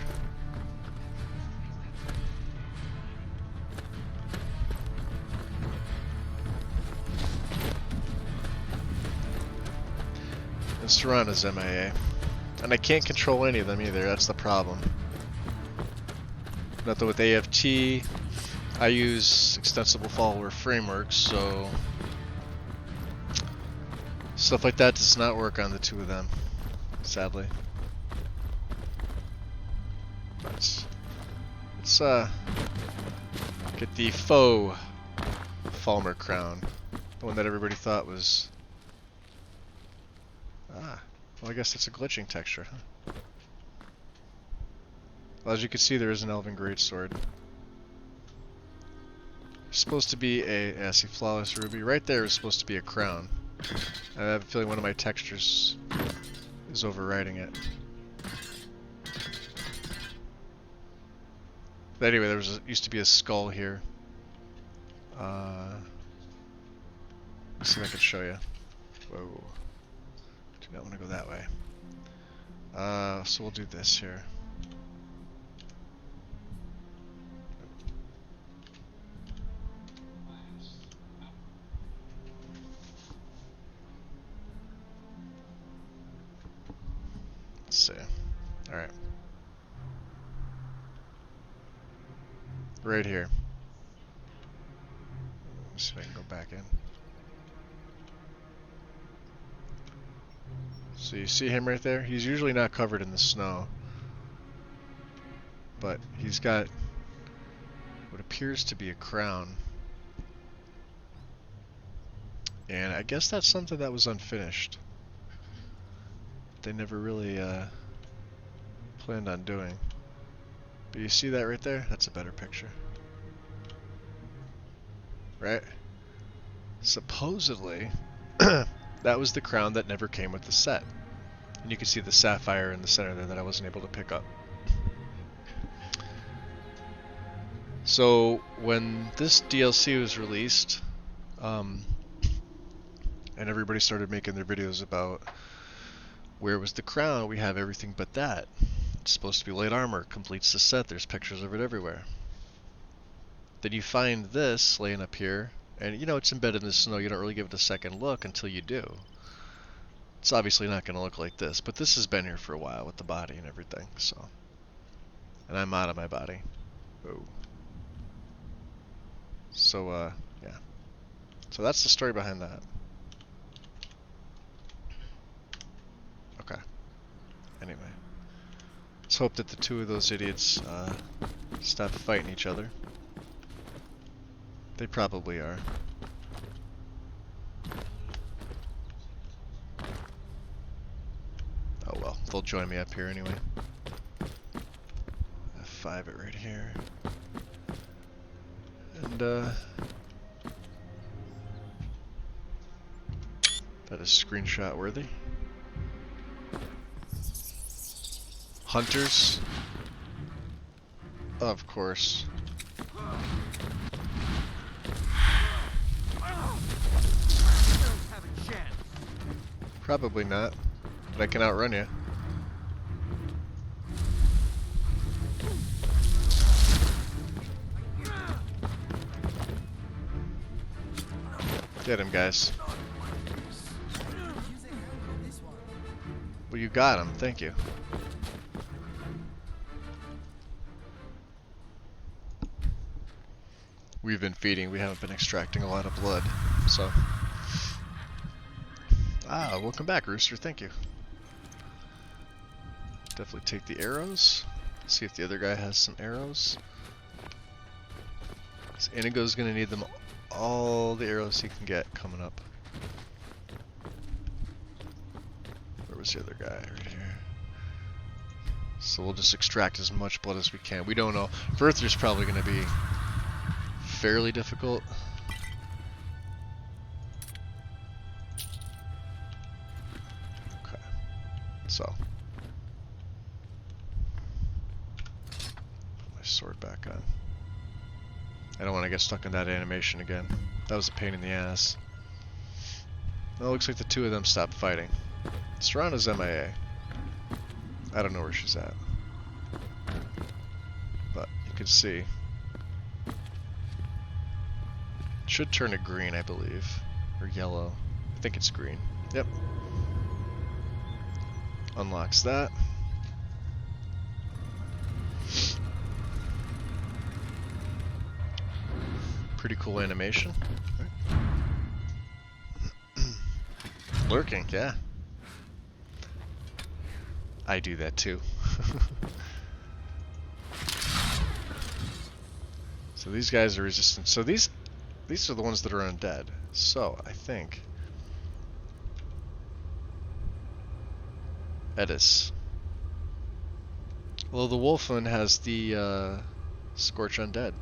And Serana's MIA. And I can't control any of them either, that's the problem. Nothing with AFT. I use extensible follower frameworks, so stuff like that does not work on the two of them, sadly. Let's get the faux Falmer crown, the one that everybody thought was. Well, I guess it's a glitching texture, huh? Well, as you can see, there is an Elven Greatsword. supposed to be a, see, flawless ruby. Right there is supposed to be a crown. I have a feeling one of my textures is overriding it. But anyway, there was used to be a skull here. Let's see if I can show you. Whoa. Do not want to go that way. So we'll do this here. Let's see. Alright. Right here. Let's see if I can go back in. So you see him right there? He's usually not covered in the snow. But he's got what appears to be a crown. And I guess that's something that was unfinished. They never really planned on doing. But you see that right there? That's a better picture. Right? Supposedly, that was the crown that never came with the set. And you can see the sapphire in the center there that I wasn't able to pick up. So when this DLC was released, and everybody started making their videos about where was the crown, we have everything but that. It's supposed to be light armor, completes the set, there's pictures of it everywhere. Then you find this laying up here, and you know it's embedded in the snow, you don't really give it a second look until you do. It's obviously not going to look like this, but this has been here for a while with the body and everything, so. And I'm out of my body. Oh. So, yeah. So that's the story behind that. Okay. Anyway. Let's hope that the two of those idiots stop fighting each other. They probably are. Oh well, they'll join me up here anyway. F5 it right here. And that is screenshot worthy. Hunters. Of course. Probably not, but I can outrun you. Get him, guys. Well, you got him. Thank you. We've been feeding. We haven't been extracting a lot of blood, so. Ah, welcome back, Rooster. Thank you. Definitely take the arrows. See if the other guy has some arrows. So Inigo's gonna need them all the arrows he can get coming up. Where was the other guy? Right here. So we'll just extract as much blood as we can. We don't know. Verther's probably gonna be fairly difficult. Okay. So. Put my sword back on. I don't want to get stuck in that animation again. That was a pain in the ass. Well, it looks like the two of them stopped fighting. Serana's MIA. I don't know where she's at. But you can see. It should turn to green, I believe. Or yellow. I think it's green. Yep. Unlocks that. Pretty cool animation. Lurking, yeah. I do that too. So these guys are resistant. So these are the ones that are undead. So I think Edis. Well, the wolf one has the Scorch Undead.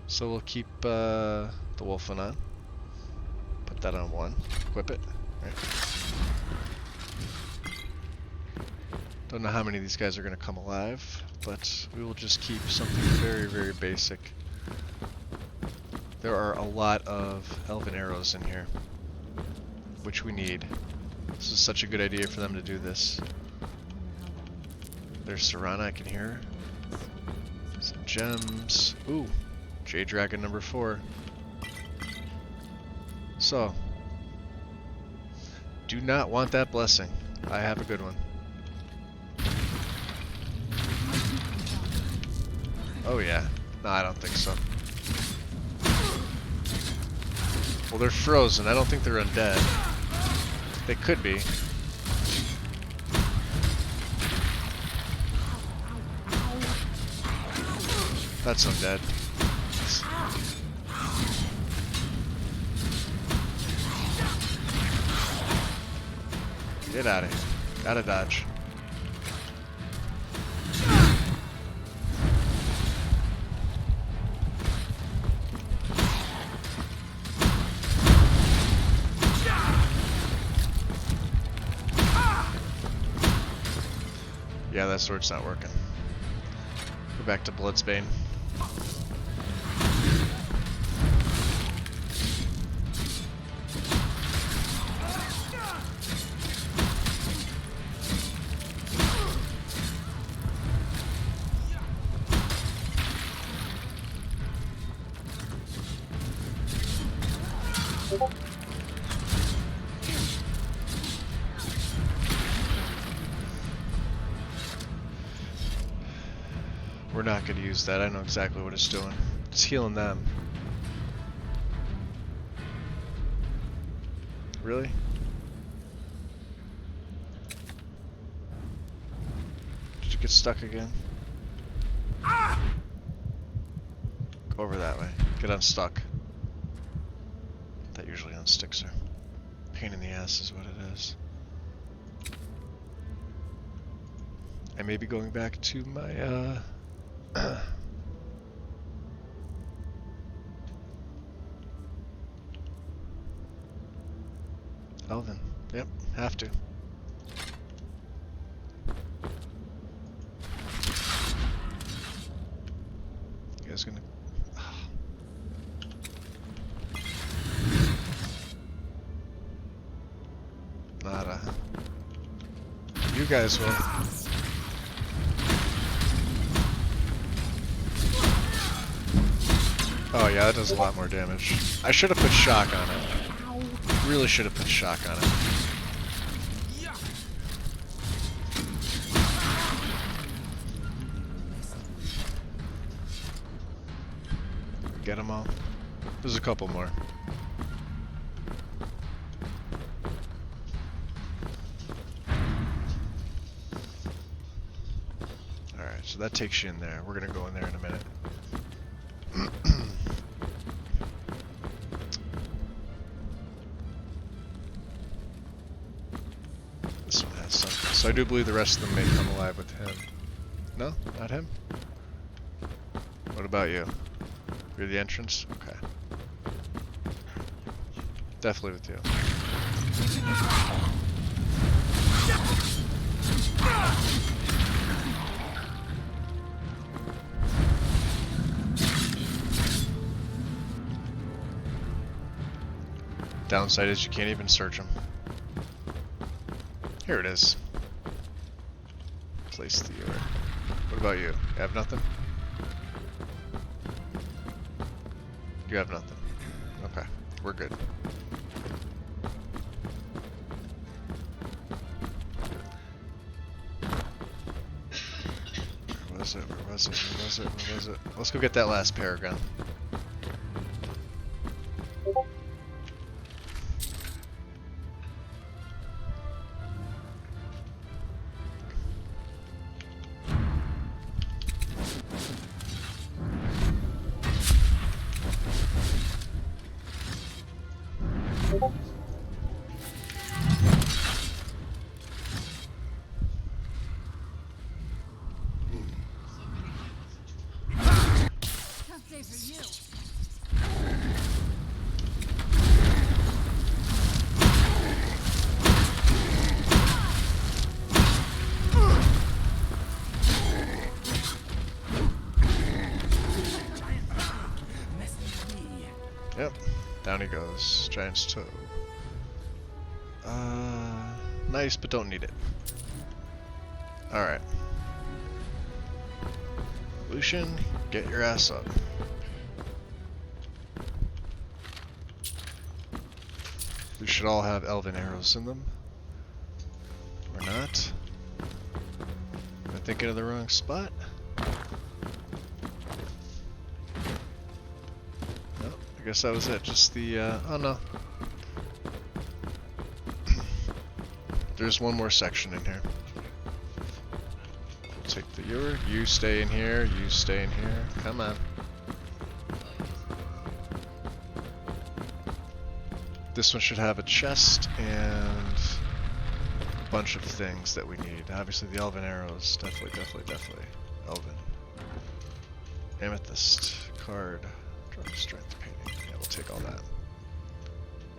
So we'll keep the wolf one on. Put that on 1. Equip it. Right. Don't know how many of these guys are going to come alive, but we will just keep something very, very basic. There are a lot of elven arrows in here, which we need. This is such a good idea for them to do this. There's Serana, I can hear her. Some gems. Ooh, Jade Dragon number 4. So, do not want that blessing. I have a good one. Oh yeah. No, I don't think so. Well, they're frozen. I don't think they're undead. They could be. That's undead. Get out of here. Gotta dodge. Yeah, that sword's not working. Go back to Bloodsbane. We're not going to use that. I know exactly what it's doing. It's healing them. Really? Did you get stuck again? Go over that way. Get unstuck. That usually unsticks her. Pain in the ass is what it is. I may be going back to my, Elven. Yep, have to. You guys gonna... Nada. You guys will. Oh yeah, that does a lot more damage. I should have put shock on it. Really should have put shock on it. Get them all? There's a couple more. Alright, so that takes you in there. We're gonna go in there in a minute. This one has something. So I do believe the rest of them may come alive with him. No? Not him? What about you? You're the entrance? Okay. Definitely with you. Downside is you can't even search them. Here it is. Place the order. What about you? You have nothing? You have nothing. Okay, we're good. Where was it? Where was it? Where was it? Where was it? Let's go get that last paragon. Tough day for you. Yep. Down he goes. Giant's toe. Nice, but don't need it. Alright. Lucian, get your ass up. We should all have elven arrows in them. Or not. Am I thinking of the wrong spot? No, I guess that was it. Just the, oh no. There's one more section in here. We'll take the ewer. You stay in here. You stay in here. Come on. This one should have a chest and a bunch of things that we need. Obviously the elven arrows. Definitely. Elven. Amethyst. Card. Drug strength painting. Yeah, we'll take all that.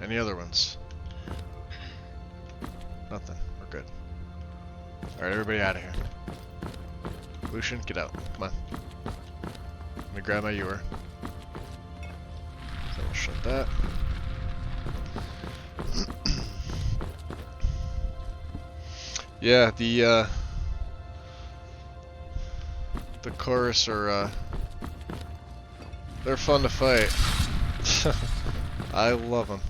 Any other ones? Nothing. We're good. Alright, everybody out of here. Lucian, get out. Come on. Let me grab my ewer. Then we'll shut that. Yeah, the chorus are, they're fun to fight. I love them.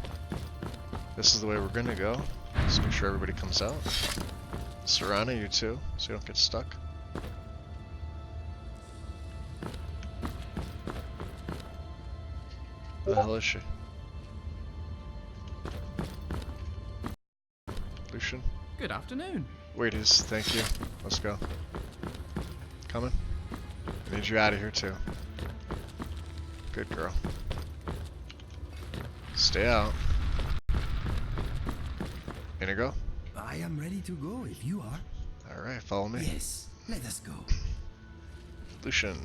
This is the way we're gonna go. Just make sure everybody comes out. Serana, you too, so you don't get stuck. The hell is she? Lucian? Good afternoon. Wait, thank you. Let's go. Coming? I need you out of here too. Good girl. Stay out. Inigo? I am ready to go if you are. Alright, follow me. Yes, let us go. Lucian,